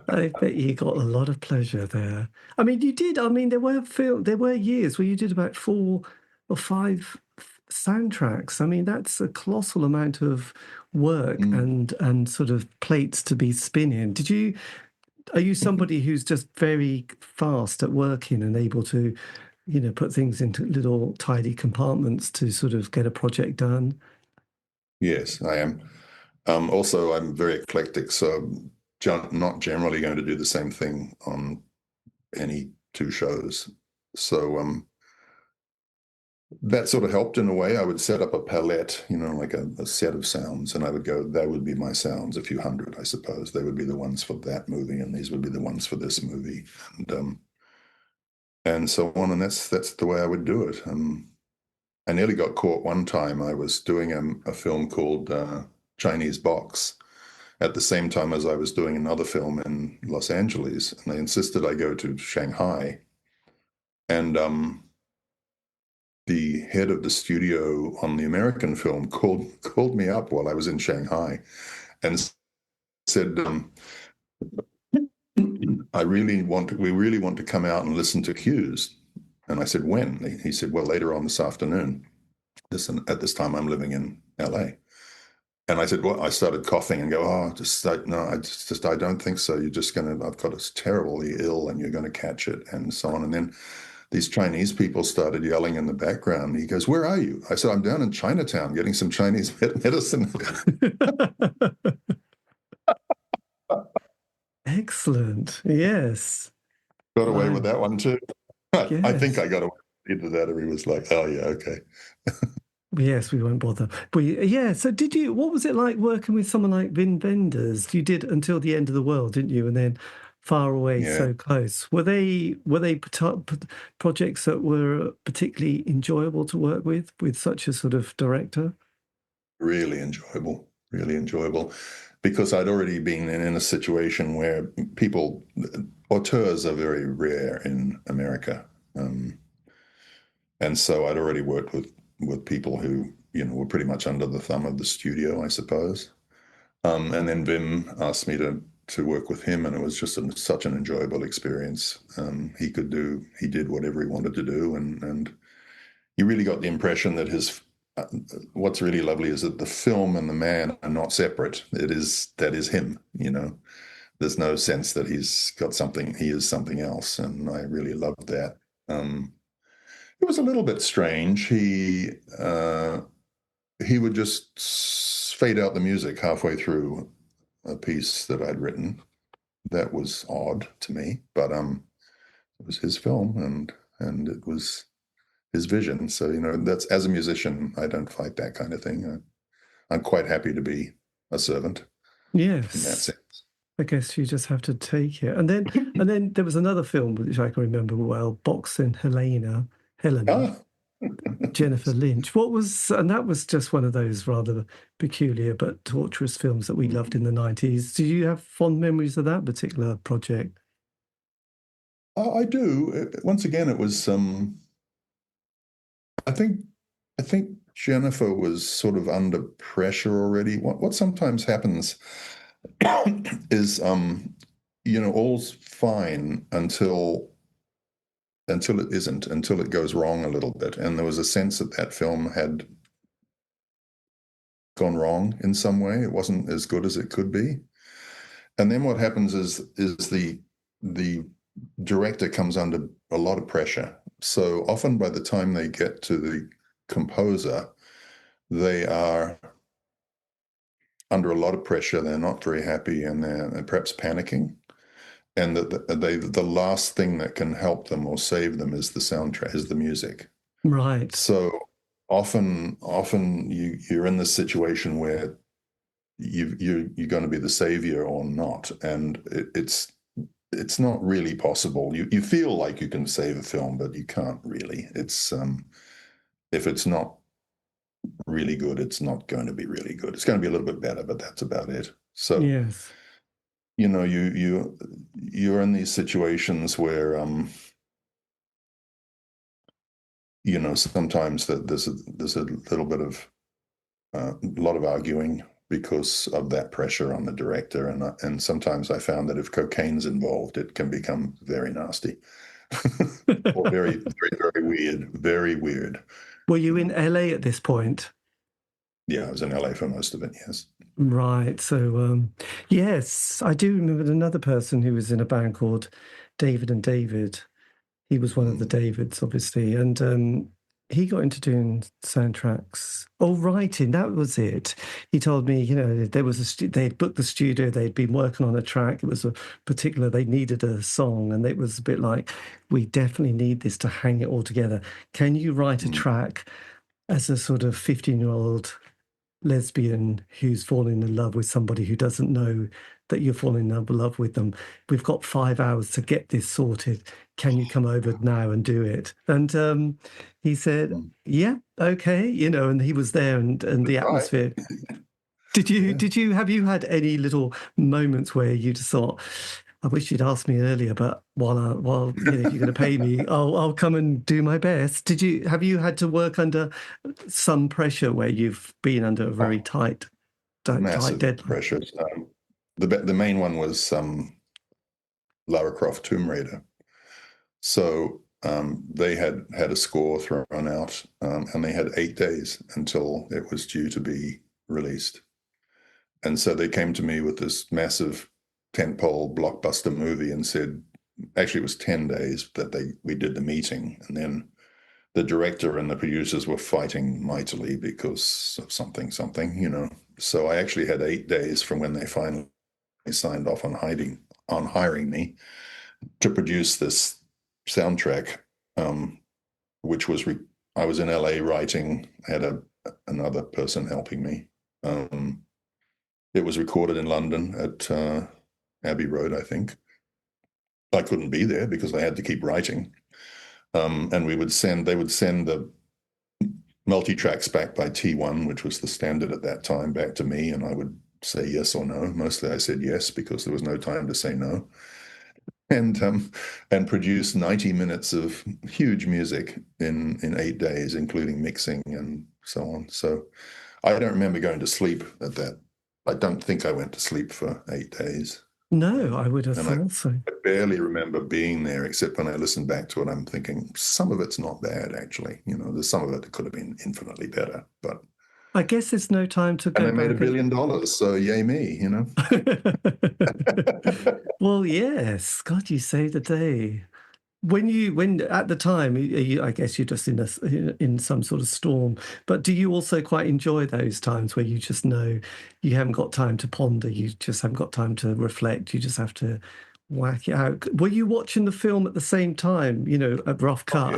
Speaker 2: I bet you got a lot of pleasure there. I mean, you did. I mean, there were years where you did about 4 or 5 soundtracks. I mean, that's a colossal amount of work and sort of plates to be spinning. Are you somebody who's just very fast at working and able to, put things into little tidy compartments to sort of get a project done?
Speaker 3: Yes, I am. Also, I'm very eclectic, so not generally going to do the same thing on any 2 shows. So that sort of helped in a way. I would set up a palette, like a set of sounds, and I would go, that would be my sounds, a few hundred, I suppose. They would be the ones for that movie, and these would be the ones for this movie, and so on. And that's the way I would do it. I nearly got caught one time. I was doing a film called Chinese Box at the same time as I was doing another film in Los Angeles, and they insisted I go to Shanghai. And the head of the studio on the American film called me up while I was in Shanghai and said, we really want to come out and listen to cues. And I said, when? He said, well, later on this afternoon. At this time, I'm living in LA. And I said, well, I started coughing and go, I don't think so. I've got us terribly ill and you're going to catch it and so on. And then these Chinese people started yelling in the background. He goes, where are you? I said, I'm down in Chinatown getting some Chinese medicine.
Speaker 2: Excellent. Yes.
Speaker 3: Got away with that one too.
Speaker 2: Yes.
Speaker 3: I think I got away with either that or he was like, oh yeah, okay.
Speaker 2: Yes, we won't bother. But yeah, so what was it like working with someone like Wim Wenders? You did Until the End of the World, didn't you? And then Far Away, So Close. Were they projects that were particularly enjoyable to work with such a sort of director?
Speaker 3: Really enjoyable, because I'd already been in a situation where auteurs are very rare in America. And so I'd already worked with people who, were pretty much under the thumb of the studio, I suppose. And then Wim asked me to work with him, and it was just such an enjoyable experience. He did whatever he wanted to do, and you really got the impression that what's really lovely is that the film and the man are not separate. That is him, There's no sense that he is something else, and I really loved that. It was a little bit strange. He would just fade out the music halfway through a piece that I'd written. That was odd to me, but it was his film and it was his vision. So, that's, as a musician, I don't fight that kind of thing. I'm quite happy to be a servant.
Speaker 2: Yes.
Speaker 3: In that sense.
Speaker 2: I guess you just have to take it. And then there was another film which I can remember well, Boxing Helena, Jennifer Lynch. That was just one of those rather peculiar but torturous films that we loved in the 90s. Do you have fond memories of that particular project?
Speaker 3: I do. Once again, it was I think Jennifer was sort of under pressure already. What sometimes happens is all's fine until it isn't, until it goes wrong a little bit. And there was a sense that film had gone wrong in some way. It wasn't as good as it could be. And then what happens is the director comes under a lot of pressure. So often by the time they get to the composer, they are under a lot of pressure. They're not very happy, and they're perhaps panicking. And the last thing that can help them or save them is the soundtrack, is the music.
Speaker 2: Right.
Speaker 3: So often you're in this situation where you're going to be the savior or not, and it's not really possible. You feel like you can save a film, but you can't really. It's if it's not really good, it's not going to be really good. It's going to be a little bit better, but that's about it. So
Speaker 2: yes.
Speaker 3: You're in these situations where sometimes that there's a little bit of a lot of arguing because of that pressure on the director, and sometimes I found that if cocaine's involved, it can become very nasty or very, very, very weird, very weird.
Speaker 2: Were you in LA at this point?
Speaker 3: Yeah, I was in LA for most of it, yes.
Speaker 2: Right. So, yes, I do remember another person who was in a band called David and David. He was one of the Davids, obviously, and he got into doing soundtracks. Oh, writing, that was it. He told me, there was they'd booked the studio, they'd been working on a track. It was a particular, they needed a song, and it was a bit like, we definitely need this to hang it all together. Can you write a track as a sort of 15-year-old lesbian who's falling in love with somebody who doesn't know that you're falling in love with them? We've got 5 hours to get this sorted. Can you come over now and do it? And he said, yeah, okay, and he was there, and the atmosphere. Have you had any little moments where you just thought, I wish you'd asked me earlier, but while if you're going to pay me, I'll come and do my best. Have you had to work under some pressure where you've been under a very tight deadline?
Speaker 3: Pressure. The main one was Lara Croft Tomb Raider. So they had a score thrown out, and they had 8 days until it was due to be released. And so they came to me with this massive tentpole blockbuster movie and said, actually it was 10 days that we did the meeting, and then the director and the producers were fighting mightily because of something. So I actually had 8 days from when they finally signed off on hiring me to produce this soundtrack, which was I was in LA writing. I had another person helping me. It was recorded in London at Abbey Road, I think. I couldn't be there because I had to keep writing. And they would send the multi-tracks back by T1, which was the standard at that time, back to me, and I would say yes or no. Mostly I said yes because there was no time to say no. And produce 90 minutes of huge music in 8 days, including mixing and so on. So I don't remember going to sleep at that. I don't think I went to sleep for 8 days.
Speaker 2: No, I would have thought so.
Speaker 3: I barely remember being there, except when I listen back to it, I'm thinking some of it's not bad, actually. There's some of it that could have been infinitely better, but
Speaker 2: I guess there's no time to go back.
Speaker 3: And I made $1 billion, so yay me,
Speaker 2: Well, yes. God, you saved the day. When at the time, I guess you're just in some sort of storm. But do you also quite enjoy those times where you just know you haven't got time to ponder, you just haven't got time to reflect, you just have to whack it out? Were you watching the film at the same time? A rough cut?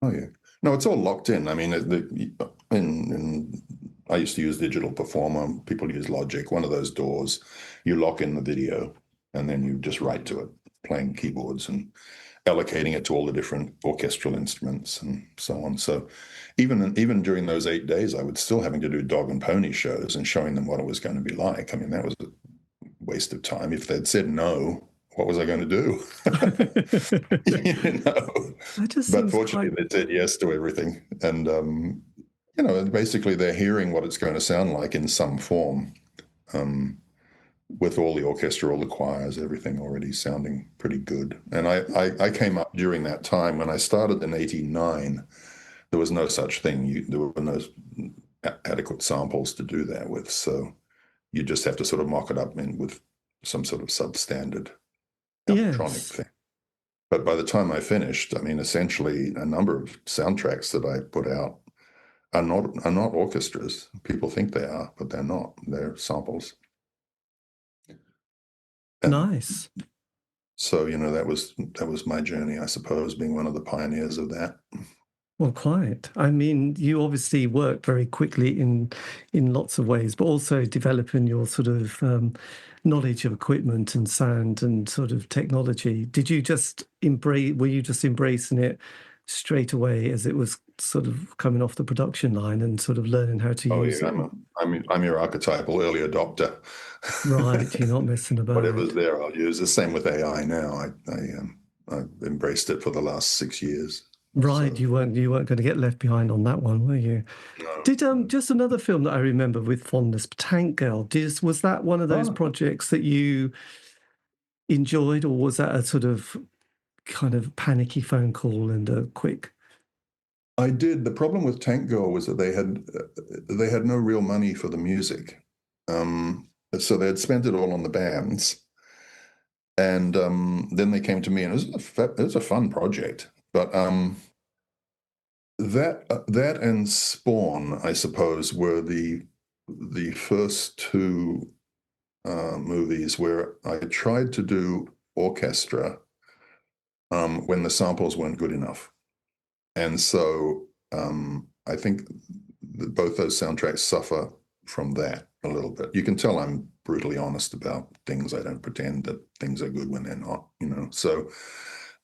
Speaker 3: Oh yeah. No, it's all locked in. I mean, I used to use Digital Performer. People use Logic. One of those doors, you lock in the video, and then you just write to it, playing keyboards and allocating it to all the different orchestral instruments and so on. So even during those 8 days, I was still having to do dog and pony shows and showing them what it was going to be like. I mean, that was a waste of time. If they'd said no, what was I going to do? But fortunately, they said yes to everything. And, basically they're hearing what it's going to sound like in some form, with all the orchestra, all the choirs, everything already sounding pretty good. And I came up during that time. When I started in 1989, there was no such thing. There were no adequate samples to do that with. So you just have to sort of mock it up with some sort of substandard electronic thing. But by the time I finished, I mean, essentially a number of soundtracks that I put out are not orchestras. People think they are, but they're not. They're samples. And
Speaker 2: nice.
Speaker 3: So, that was my journey, I suppose, being one of the pioneers of that.
Speaker 2: Well, quite. I mean, you obviously work very quickly in lots of ways, but also developing your sort of knowledge of equipment and sound and sort of technology. Were you just embracing it straight away as it was sort of coming off the production line and sort of learning how to use it?
Speaker 3: I'm your archetypal early adopter.
Speaker 2: Right, you're not messing about.
Speaker 3: Whatever's there, I'll use. The same with AI now. I've embraced it for the last 6 years.
Speaker 2: Right,
Speaker 3: So.
Speaker 2: you weren't going to get left behind on that one, were you?
Speaker 3: No.
Speaker 2: Did just another film that I remember with fondness, Tank Girl. Was that one of those projects that you enjoyed, or was that a sort of kind of panicky phone call and a quick?
Speaker 3: I did. The problem with Tank Girl was that they had no real money for the music, so they had spent it all on the bands, and then they came to me, and it was a fun project. But that and Spawn, I suppose, were the first two movies where I tried to do orchestra when the samples weren't good enough. And so I think that both those soundtracks suffer from that a little bit. You can tell I'm brutally honest about things. I don't pretend that things are good when they're not, So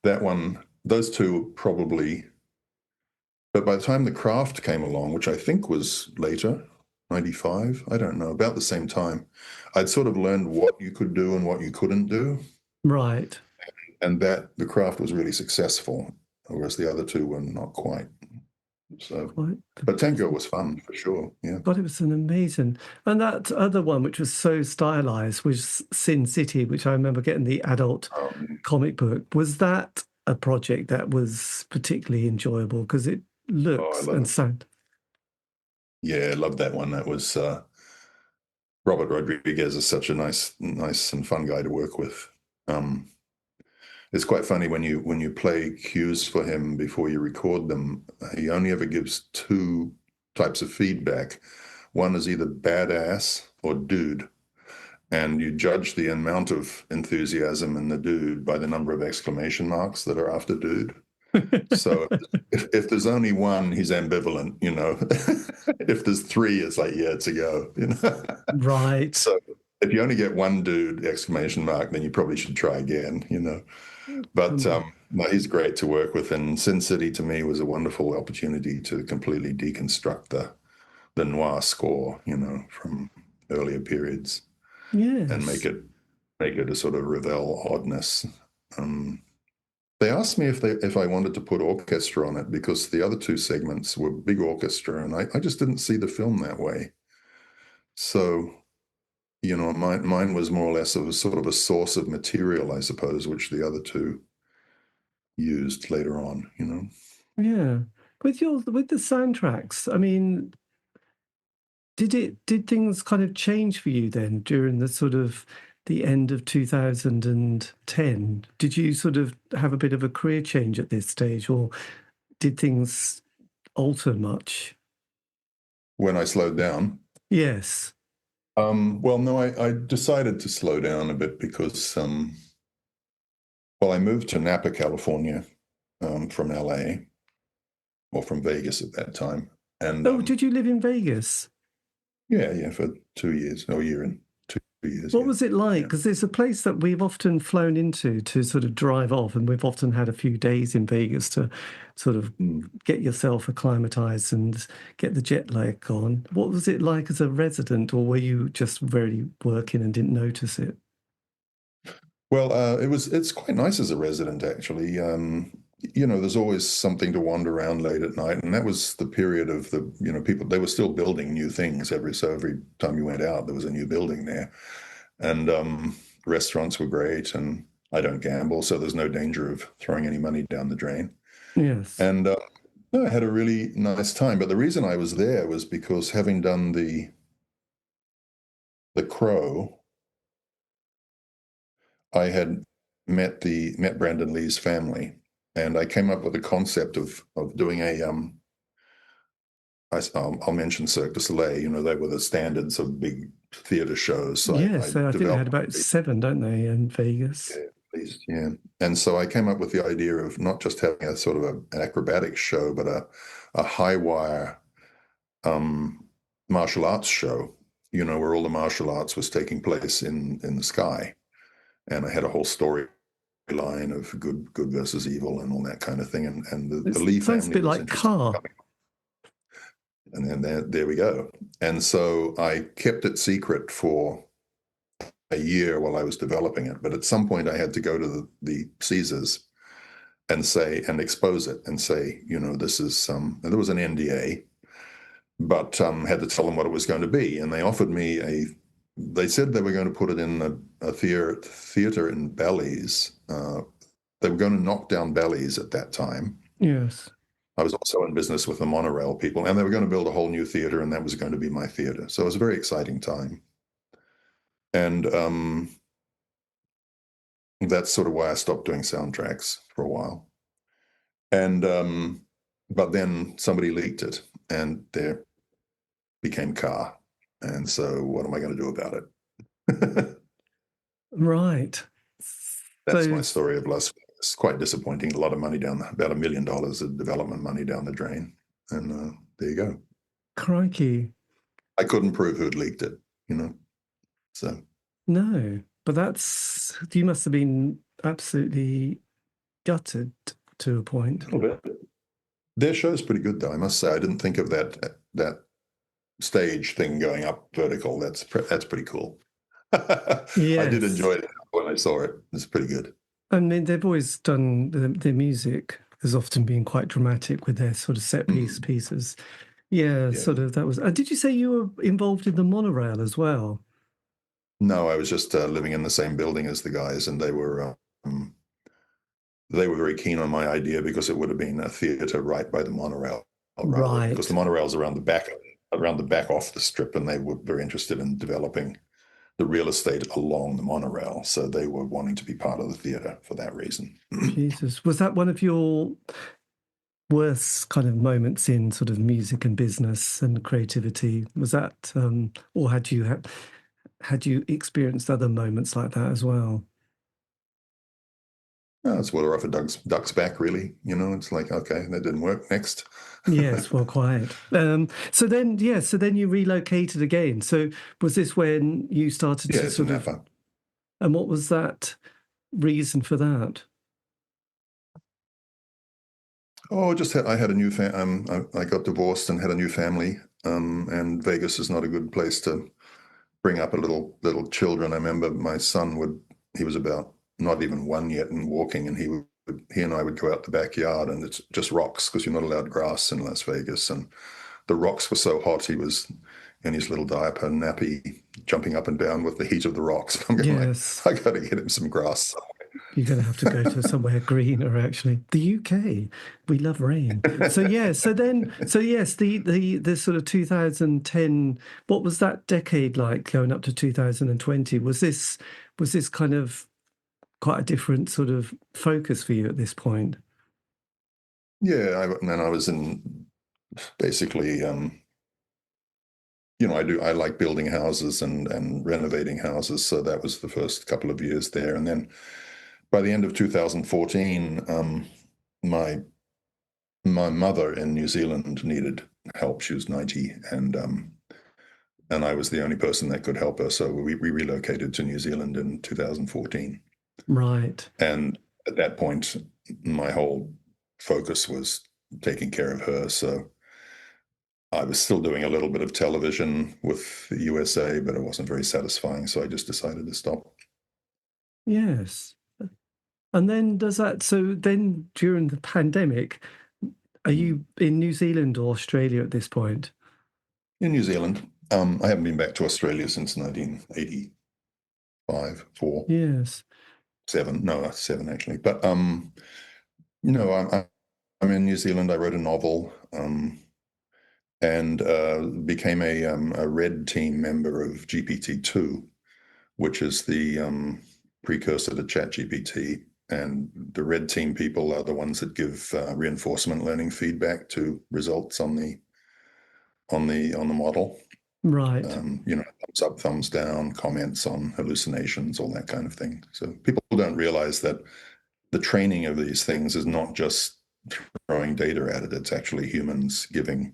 Speaker 3: that one, those two probably, but by the time The Craft came along, which I think was later, 95, I don't know, about the same time, I'd sort of learned what you could do and what you couldn't do.
Speaker 2: Right.
Speaker 3: And that The Craft was really successful, whereas the other two were not quite. So, but Tango was fun for sure. Yeah.
Speaker 2: God, it was an amazing. And that other one, which was so stylized, was Sin City, which I remember getting the adult comic book. Was that a project that was particularly enjoyable because it looks and sound?
Speaker 3: Yeah, I loved that one. That was Robert Rodriguez is such a nice and fun guy to work with. It's quite funny when you play cues for him before you record them. He only ever gives two types of feedback. One is either badass or dude, and you judge the amount of enthusiasm in the dude by the number of exclamation marks that are after dude. So if there's only one, he's ambivalent, If there's three, it's like, yeah, it's a go,
Speaker 2: Right.
Speaker 3: So if you only get one dude exclamation mark, then you probably should try again, But no, he's great to work with. And Sin City to me was a wonderful opportunity to completely deconstruct the noir score, from earlier periods.
Speaker 2: Yes.
Speaker 3: And make it a sort of Revell oddness. They asked me if I wanted to put orchestra on it because the other two segments were big orchestra, and I just didn't see the film that way. So, mine was more or less of a sort of a source of material, I suppose, which the other two used later on,
Speaker 2: Yeah. With the soundtracks, I mean, did things kind of change for you then during the sort of the end of 2010? Did you sort of have a bit of a career change at this stage, or did things alter much?
Speaker 3: When I slowed down?
Speaker 2: Yes.
Speaker 3: Well, no, I decided to slow down a bit because, I moved to Napa, California, from LA, or from Vegas at that time. And
Speaker 2: did you live in Vegas?
Speaker 3: Yeah, for 2 years, a year and 2 years.
Speaker 2: What was it like? Because it's a place that we've often flown into to sort of drive off, and we've often had a few days in Vegas to sort of get yourself acclimatized and get the jet lag gone. What was it like as a resident, or were you just really working and didn't notice it?
Speaker 3: Well, it's quite nice as a resident, actually. There's always something to wander around late at night, and that was the period of the, people, they were still building new things every time you went out, there was a new building there. And restaurants were great, and I don't gamble, so there's no danger of throwing any money down the drain.
Speaker 2: Yes.
Speaker 3: And I had a really nice time. But the reason I was there was because having done the Crow, I had met Brandon Lee's family, and I came up with a concept of doing a I'll mention Cirque du Soleil. They were the standards of big theater shows. So
Speaker 2: yes, I think they had about 7, don't they, in Vegas?
Speaker 3: Yeah, at least, yeah. And so I came up with the idea of not just having a sort of an acrobatic show, but a high wire martial arts show, where all the martial arts was taking place in the sky. And I had a whole storyline of good versus evil and all that kind of thing. And the Lee family
Speaker 2: sounds a bit like Car.
Speaker 3: And then there we go. And so I kept it secret for a year while I was developing it. But at some point I had to go to the Caesars and expose it and say, this is and there was an NDA, but had to tell them what it was going to be. And they offered me they said they were going to put it in a theater in Bally's. They were going to knock down Bally's at that time.
Speaker 2: Yes.
Speaker 3: I was also in business with the monorail people, and they were going to build a whole new theater, and that was going to be my theater. So it was a very exciting time. And that's sort of why I stopped doing soundtracks for a while. And but then somebody leaked it, and there became Car. And so what am I going to do about it?
Speaker 2: Right.
Speaker 3: That's
Speaker 2: So,
Speaker 3: my story of Las Vegas. It's quite disappointing. A lot of money about $1 million of development money down the drain. And there you go.
Speaker 2: crikey.
Speaker 3: I couldn't prove who'd leaked it, So
Speaker 2: No, but you must have been absolutely gutted to a point.
Speaker 3: a little bit. Their show's pretty good, though. I must say, I didn't think of that stage thing going up vertical. That's pretty cool. I did enjoy it when I saw it. It's pretty good.
Speaker 2: I mean, they've always done their music has often been quite dramatic with their sort of set pieces. Yeah, sort of. That was. Did you say you were involved in the monorail as well?
Speaker 3: No, I was just living in the same building as the guys, and they were very keen on my idea because it would have been a theater right by the monorail,
Speaker 2: Right?
Speaker 3: Because the monorail's around the back off the strip, and they were very interested in developing the real estate along the monorail. So they were wanting to be part of the theater for that reason.
Speaker 2: Jesus, was that one of your worst kind of moments in sort of music and business and creativity? Was that, or had you experienced other moments like that as well?
Speaker 3: It's water off a duck's back, really. It's like, okay, that didn't work. Next.
Speaker 2: Yes, well, quite. So then you relocated again. So was this when you started to sort of? And what was that reason for that?
Speaker 3: Oh, I had a new I got divorced and had a new family. And Vegas is not a good place to bring up a little children. I remember my son he was about not even 1 yet and walking, and he and I would go out the backyard, and it's just rocks because you're not allowed grass in Las Vegas. And the rocks were so hot, he was in his little diaper nappy, jumping up and down with the heat of the rocks. I'm going,
Speaker 2: yes.
Speaker 3: I got to get him some grass somewhere.
Speaker 2: You're going to have to go to somewhere greener, actually. The UK, we love rain. So yes, the sort of 2010. What was that decade like going up to 2020? Was this kind of quite a different sort of focus for you at this point?
Speaker 3: Yeah, I was in basically. I like building houses and renovating houses, so that was the first couple of years there, and then. By the end of 2014, my mother in New Zealand needed help. She was 90, and I was the only person that could help her. So we relocated to New Zealand in 2014.
Speaker 2: Right.
Speaker 3: And at that point, my whole focus was taking care of her. So I was still doing a little bit of television with the USA, but it wasn't very satisfying. So I just decided to stop.
Speaker 2: Yes. And then so then during the pandemic, are you in New Zealand or Australia at this point?
Speaker 3: In New Zealand. I haven't been back to Australia since 1985, 4.
Speaker 2: Yes.
Speaker 3: 7. No, 7 actually. But I'm in New Zealand. I wrote a novel and became a red team member of GPT-2, which is the precursor to ChatGPT. And the red team people are the ones that give reinforcement learning feedback to results on the model.
Speaker 2: Right.
Speaker 3: Thumbs up, thumbs down, comments on hallucinations, all that kind of thing. So people don't realize that the training of these things is not just throwing data at it. It's actually humans giving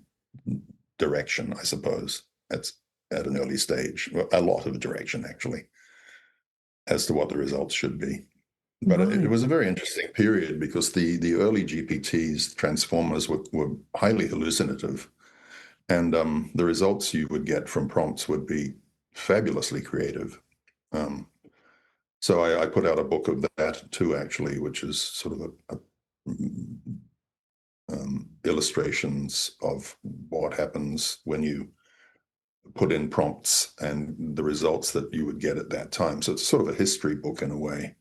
Speaker 3: direction, I suppose. That's at an early stage, a lot of direction, actually, as to what the results should be. But it was a very interesting period because the early GPTs, transformers, were highly hallucinative. And the results you would get from prompts would be fabulously creative. So I put out a book of that too, actually, which is sort of illustrations of what happens when you put in prompts and the results that you would get at that time. So it's sort of a history book in a way.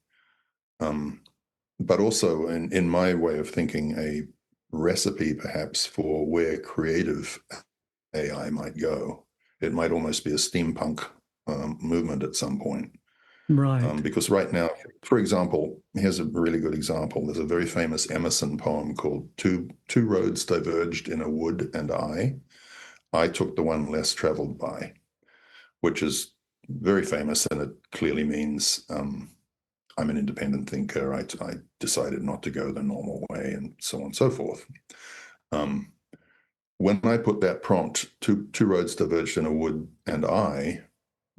Speaker 3: But also, in my way of thinking, recipe perhaps for where creative AI might go. It might almost be a steampunk movement at some point.
Speaker 2: Right.
Speaker 3: Because right now, for example, here's a really good example. There's a very famous Emerson poem called Two Roads Diverged in a Wood and I took the one less traveled by, which is very famous, and it clearly means I'm an independent thinker. I decided not to go the normal way, and so on and so forth. When I put that prompt, two roads diverged in a wood and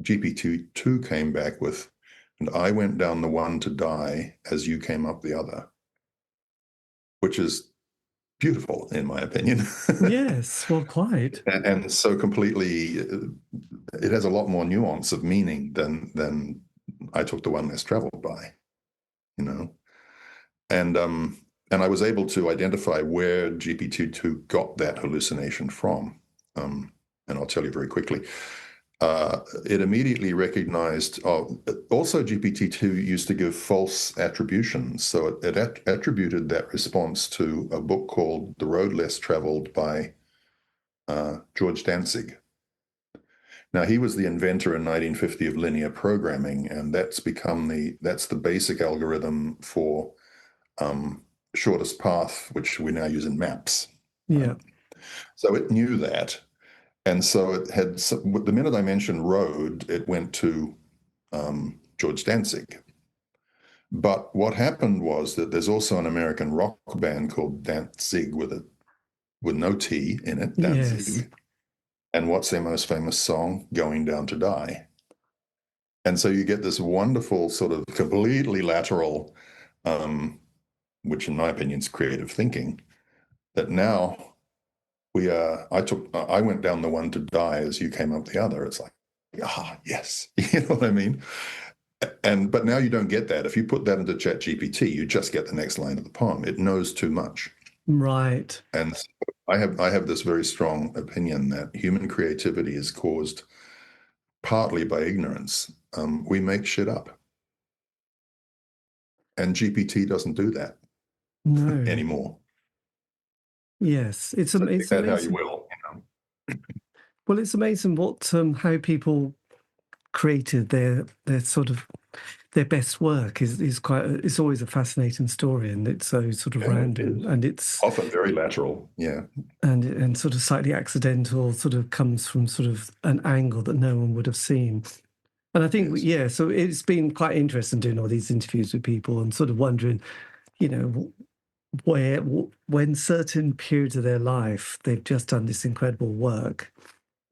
Speaker 3: GPT-2 came back with, and I went down the one to die as you came up the other, which is beautiful, in my opinion.
Speaker 2: Yes, well, quite.
Speaker 3: And so completely, it has a lot more nuance of meaning than I took the one less traveled by, you know. And I was able to identify where GPT-2 got that hallucination from. And I'll tell you very quickly. It immediately recognized, also GPT-2 used to give false attributions. So it attributed that response to a book called The Road Less Traveled by George Dantzig. Now, he was the inventor in 1950 of linear programming, and that's the basic algorithm for shortest path, which we now use in maps.
Speaker 2: Yeah.
Speaker 3: Right? So it knew that. And so it had, the minute I mentioned road, it went to George Dantzig. But what happened was that there's also an American rock band called Dantzig with no T in it, Danzig.
Speaker 2: Yes.
Speaker 3: And what's their most famous song? Going Down to Die. And so you get this wonderful sort of completely lateral, which in my opinion is creative thinking, that now I went down the one to die as you came up the other. It's like, yes. You know what I mean? But now you don't get that. If you put that into ChatGPT, you just get the next line of the poem. It knows too much.
Speaker 2: Right.
Speaker 3: And so I have this very strong opinion that human creativity is caused partly by ignorance. We make shit up. And GPT doesn't do that anymore.
Speaker 2: Yes, it's
Speaker 3: So take
Speaker 2: amazing.
Speaker 3: that how you will.
Speaker 2: Well, it's amazing what how people created their sort of their best work is quite. It's always a fascinating story, and it's so sort of random, and it's
Speaker 3: often very lateral,
Speaker 2: and sort of slightly accidental. Sort of comes from sort of an angle that no one would have seen. And I think, so it's been quite interesting doing all these interviews with people and sort of wondering, you know, when certain periods of their life they've just done this incredible work,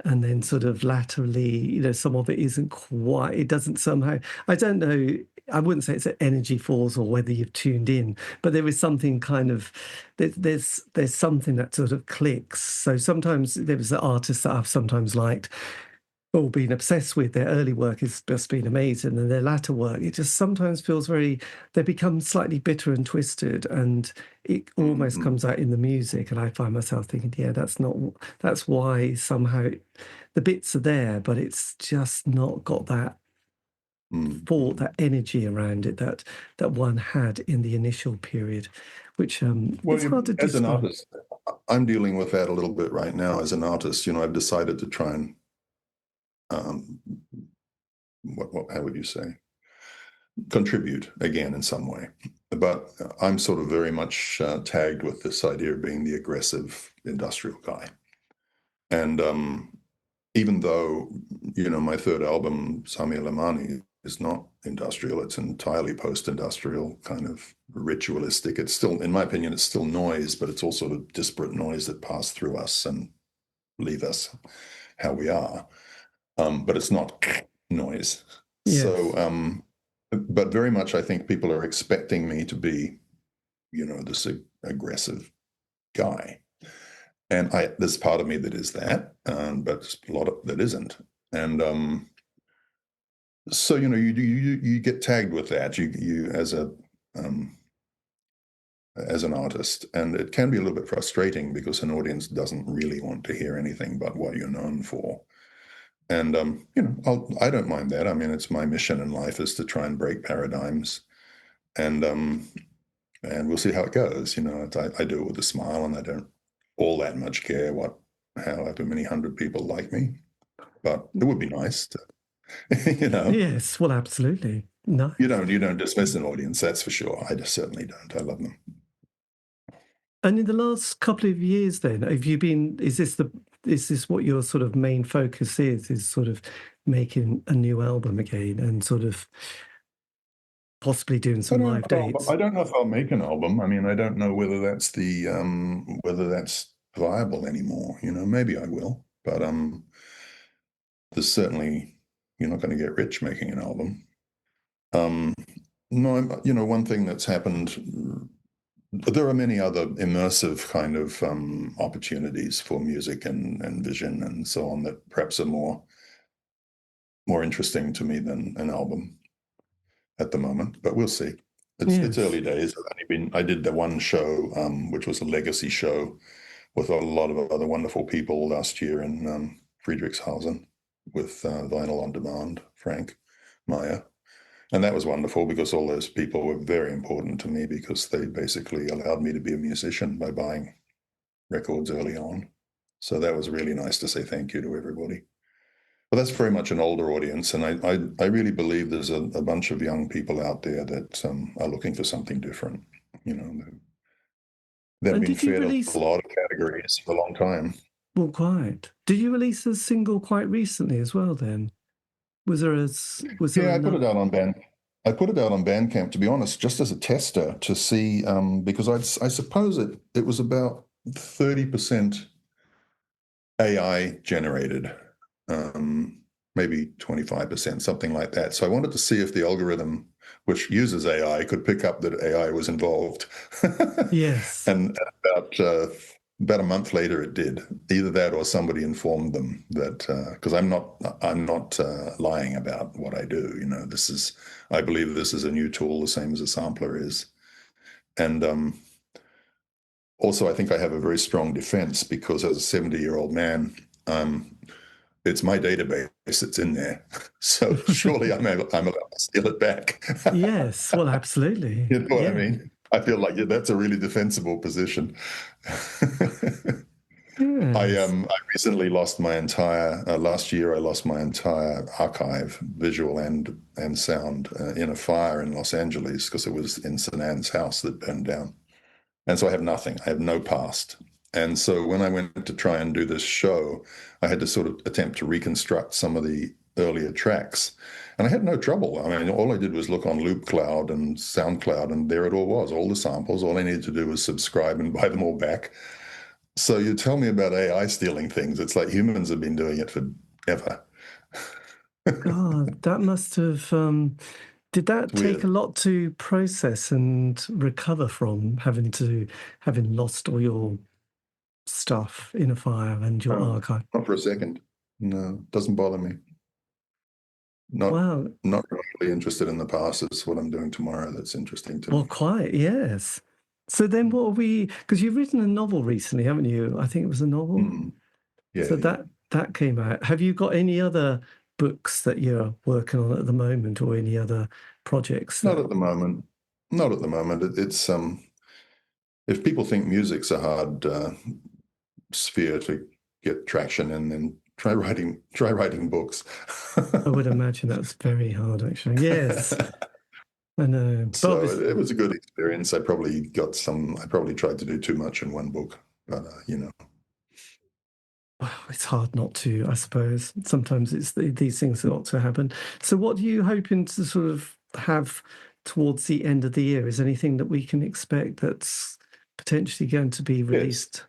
Speaker 2: and then sort of laterally, you know, some of it isn't quite, it doesn't somehow, I don't know, I wouldn't say it's an energy falls or whether you've tuned in, but there is something kind of, there's something that sort of clicks. So sometimes there was an artist that I've sometimes liked, or been obsessed with. Their early work has just been amazing, and their latter work, it just sometimes feels they become slightly bitter and twisted, and it almost comes out in the music. And I find myself thinking, that's why somehow the bits are there, but it's just not got that thought, that energy around it that one had in the initial period, which it's hard to describe.
Speaker 3: As an artist, I'm dealing with that a little bit right now. As an artist, I've decided to try and how would you say, contribute again in some way. But I'm sort of very much tagged with this idea of being the aggressive industrial guy. And even though, my third album, Samir Lamani, is not industrial, it's entirely post-industrial, kind of ritualistic. It's still, in my opinion, it's still noise, but it's all sort of disparate noise that pass through us and leave us how we are. But it's not noise.
Speaker 2: Yes.
Speaker 3: So, but very much I think people are expecting me to be, this aggressive guy. And there's part of me that is that, but a lot of that isn't. And so, you get tagged with that, you as an artist, and it can be a little bit frustrating because an audience doesn't really want to hear anything but what you're known for. And, I don't mind that. I mean, it's my mission in life is to try and break paradigms. And and we'll see how it goes. I do it with a smile, and I don't all that much care however many hundred people like me. But it would be nice to,
Speaker 2: Yes, well, absolutely. Nice.
Speaker 3: You don't dismiss an audience, that's for sure. I just certainly don't. I love them.
Speaker 2: And in the last couple of years, then, is this what your sort of main focus is sort of making a new album again and sort of possibly doing some live dates?
Speaker 3: I don't know if I'll make an album. I mean, I don't know whether that's whether that's viable anymore. Maybe I will, but there's certainly, you're not going to get rich making an album. No, one thing that's happened. There are many other immersive kind of opportunities for music and vision and so on that perhaps are more interesting to me than an album at the moment. But we'll see. It's early days. I did the one show, which was a legacy show, with a lot of other wonderful people last year in Friedrichshausen with Vinyl on Demand, Frank Meyer. And that was wonderful because all those people were very important to me because they basically allowed me to be a musician by buying records early on. So that was really nice to say thank you to everybody. But that's very much an older audience, and I really believe there's a bunch of young people out there that are looking for something different. They've been fed a lot of categories for a long time.
Speaker 2: Well, quite. Did you release a single quite recently as well? Then was there
Speaker 3: I put it out on Bandcamp, to be honest, just as a tester to see, because I suppose it was about 30% AI generated, maybe 25%, something like that. So I wanted to see if the algorithm, which uses AI, could pick up that AI was involved.
Speaker 2: Yes.
Speaker 3: And about a month later, it did. Either that or somebody informed them that, because I'm not lying about what I do. I believe this is a new tool, the same as a sampler is. And also, I think I have a very strong defense because as a 70-year-old man, it's my database that's in there. So surely I'm allowed to steal it back.
Speaker 2: Yes, well, absolutely.
Speaker 3: You know what I mean? I feel like that's a really defensible position.
Speaker 2: Yes.
Speaker 3: I recently lost my entire last year. I lost my entire archive, visual and sound, in a fire in Los Angeles because it was in St. Anne's house that burned down, and so I have nothing. I have no past. And so when I went to try and do this show, I had to sort of attempt to reconstruct some of the earlier tracks. And I had no trouble. I mean, all I did was look on LoopCloud and SoundCloud, and there it all was, all the samples. All I needed to do was subscribe and buy them all back. So you tell me about AI stealing things. It's like humans have been doing it forever.
Speaker 2: God, that must have... did that take a lot to process and recover from, having lost all your stuff in a fire and your archive?
Speaker 3: Not for a second. No, doesn't bother me. Not really interested in the past. It's what I'm doing tomorrow that's interesting to me.
Speaker 2: Well, quite, yes. So then what are we... Because you've written a novel recently, haven't you? I think it was a novel.
Speaker 3: Mm. Yeah.
Speaker 2: So that came out. Have you got any other books that you're working on at the moment, or any other projects?
Speaker 3: Not at the moment. Not at the moment. It's if people think music's a hard sphere to get traction in, then try writing books.
Speaker 2: I would imagine that's very hard, actually. Yes. I know.
Speaker 3: So it was a good experience. I probably tried to do too much in one book, but
Speaker 2: Well, it's hard not to, I suppose. Sometimes these things got to happen. So what are you hoping to sort of have towards the end of the year? Is anything that we can expect that's potentially going to be released?
Speaker 3: Yes.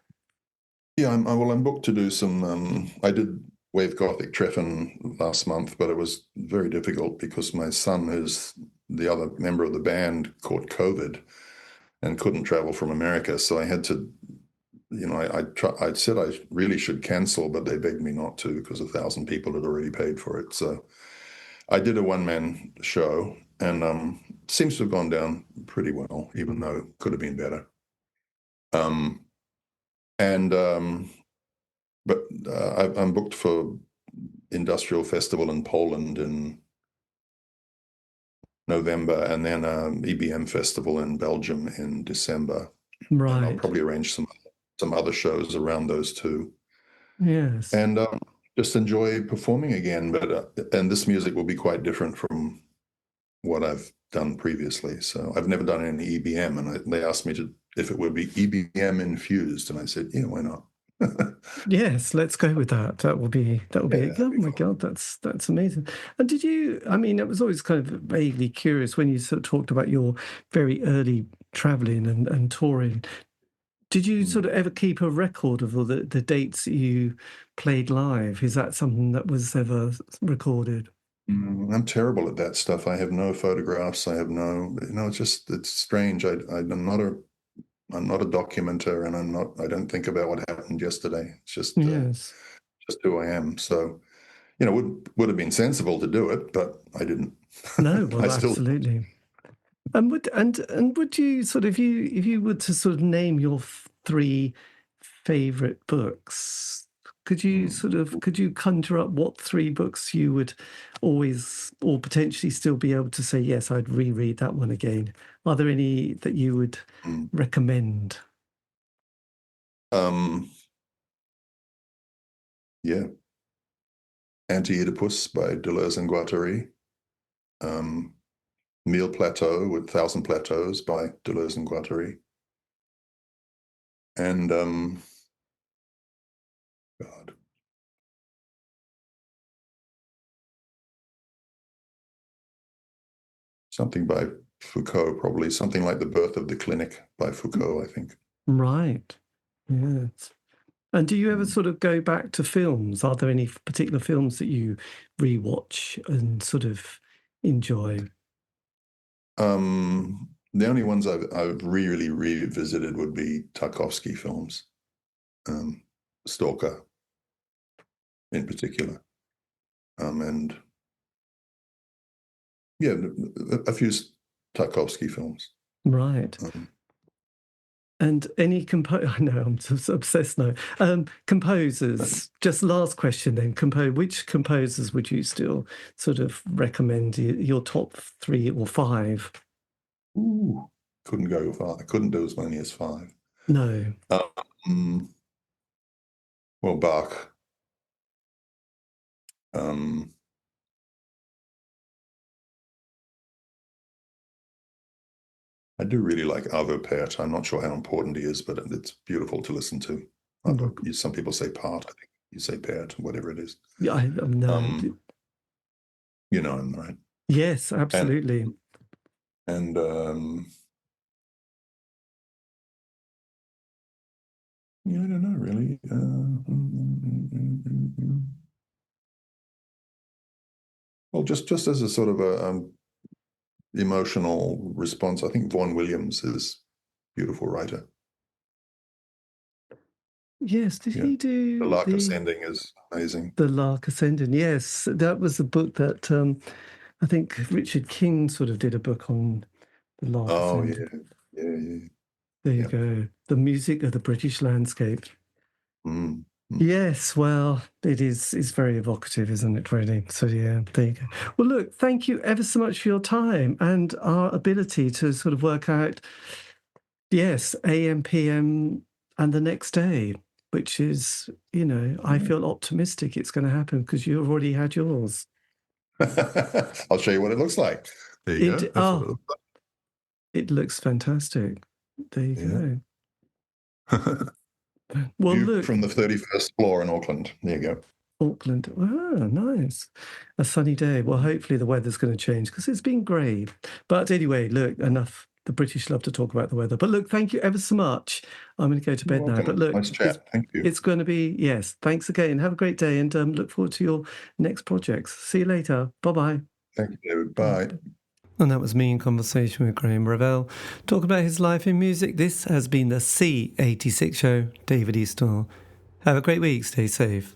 Speaker 3: Yeah, I'm booked to do some. I did Wave Gothic Treffen last month, but it was very difficult because my son, who's the other member of the band, caught COVID and couldn't travel from America. So I had to, I said I really should cancel, but they begged me not to because 1,000 people had already paid for it. So I did a one-man show, and seems to have gone down pretty well, even though it could have been better. But I'm booked for Industrial Festival in Poland in November, and then EBM festival in Belgium in December.
Speaker 2: Right.
Speaker 3: And I'll probably arrange some other shows around those two.
Speaker 2: Yes.
Speaker 3: And just enjoy performing again. But and this music will be quite different from what I've done previously. So I've never done any EBM, and they asked me if it would be EBM infused, and I said, yeah, why not?
Speaker 2: Yes, let's go with that. That will be it. Oh my
Speaker 3: cool.
Speaker 2: God, that's amazing. And did you, I mean, it was always kind of vaguely curious when you sort of talked about your very early traveling and touring. Did you sort of ever keep a record of all the dates that you played live? Is that something that was ever recorded?
Speaker 3: I'm terrible at that stuff. I have no photographs. I have no, it's strange. I'm not a documenter, and I don't think about what happened yesterday. It's just
Speaker 2: Yes.
Speaker 3: just who I am. So, would have been sensible to do it, but I didn't.
Speaker 2: No, well,
Speaker 3: I still
Speaker 2: absolutely. And would you sort of, if you were to sort of name your three favorite books, could you conjure up what three books you would always or potentially still be able to say, yes, I'd reread that one again? Are there any that you would recommend?
Speaker 3: Yeah. Anti-Oedipus by Deleuze and Guattari. Mille Plateaux with Thousand Plateaus by Deleuze and Guattari. And God. Something by Foucault, probably. Something like The Birth of the Clinic by Foucault, I think.
Speaker 2: Right. Yes. And do you ever sort of go back to films? Are there any particular films that you rewatch and sort of enjoy?
Speaker 3: The only ones I've really revisited would be Tarkovsky films, Stalker in particular, and yeah, a few Tarkovsky films.
Speaker 2: Right. And any I know I'm so obsessed now. Composers. Just last question then. Which composers would you still sort of recommend? Your top 3 or 5?
Speaker 3: Ooh, couldn't go far. I couldn't do as many as 5.
Speaker 2: No.
Speaker 3: Well, Bach. I do really like Arvo Pärt. I'm not sure how important he is, but it's beautiful to listen to. Some people say Part. I think you say Pärt, whatever it is.
Speaker 2: Yeah, I know.
Speaker 3: You know him, right?
Speaker 2: Yes, absolutely.
Speaker 3: And yeah, I don't know really. Well, just as a sort of a emotional response, I think Vaughan Williams is a beautiful writer.
Speaker 2: Yes, did he do
Speaker 3: The Lark Ascending is amazing.
Speaker 2: The Lark Ascending, yes. That was a book that I think Richard King sort of did a book on The Lark Ascending.
Speaker 3: Yeah.
Speaker 2: There you go. The music of the British landscape. Yes, well, it's very evocative, isn't it, really? So, yeah, there you go. Well, look, thank you ever so much for your time and our ability to sort of work out, yes, AM, PM, and the next day, which is, I feel optimistic it's going to happen because you've already had yours.
Speaker 3: I'll show you what it looks like. There you go.
Speaker 2: It looks fantastic. There you go.
Speaker 3: Well, look, from the 31st floor in Auckland. There you go.
Speaker 2: Auckland. Ah, nice. A sunny day. Well, hopefully the weather's going to change because it's been grey. But anyway, look, enough. The British love to talk about the weather. But look, thank you ever so much. I'm going to go to bed now. But look,
Speaker 3: nice chat. Thank you.
Speaker 2: It's going to be, yes. Thanks again. Have a great day and look forward to your next projects. See you later. Bye-bye.
Speaker 3: Thank you, David. Bye.
Speaker 2: And that was me in conversation with Graeme Revell, talking about his life in music. This has been the C86 show. David Eastaugh. Have a great week. Stay safe.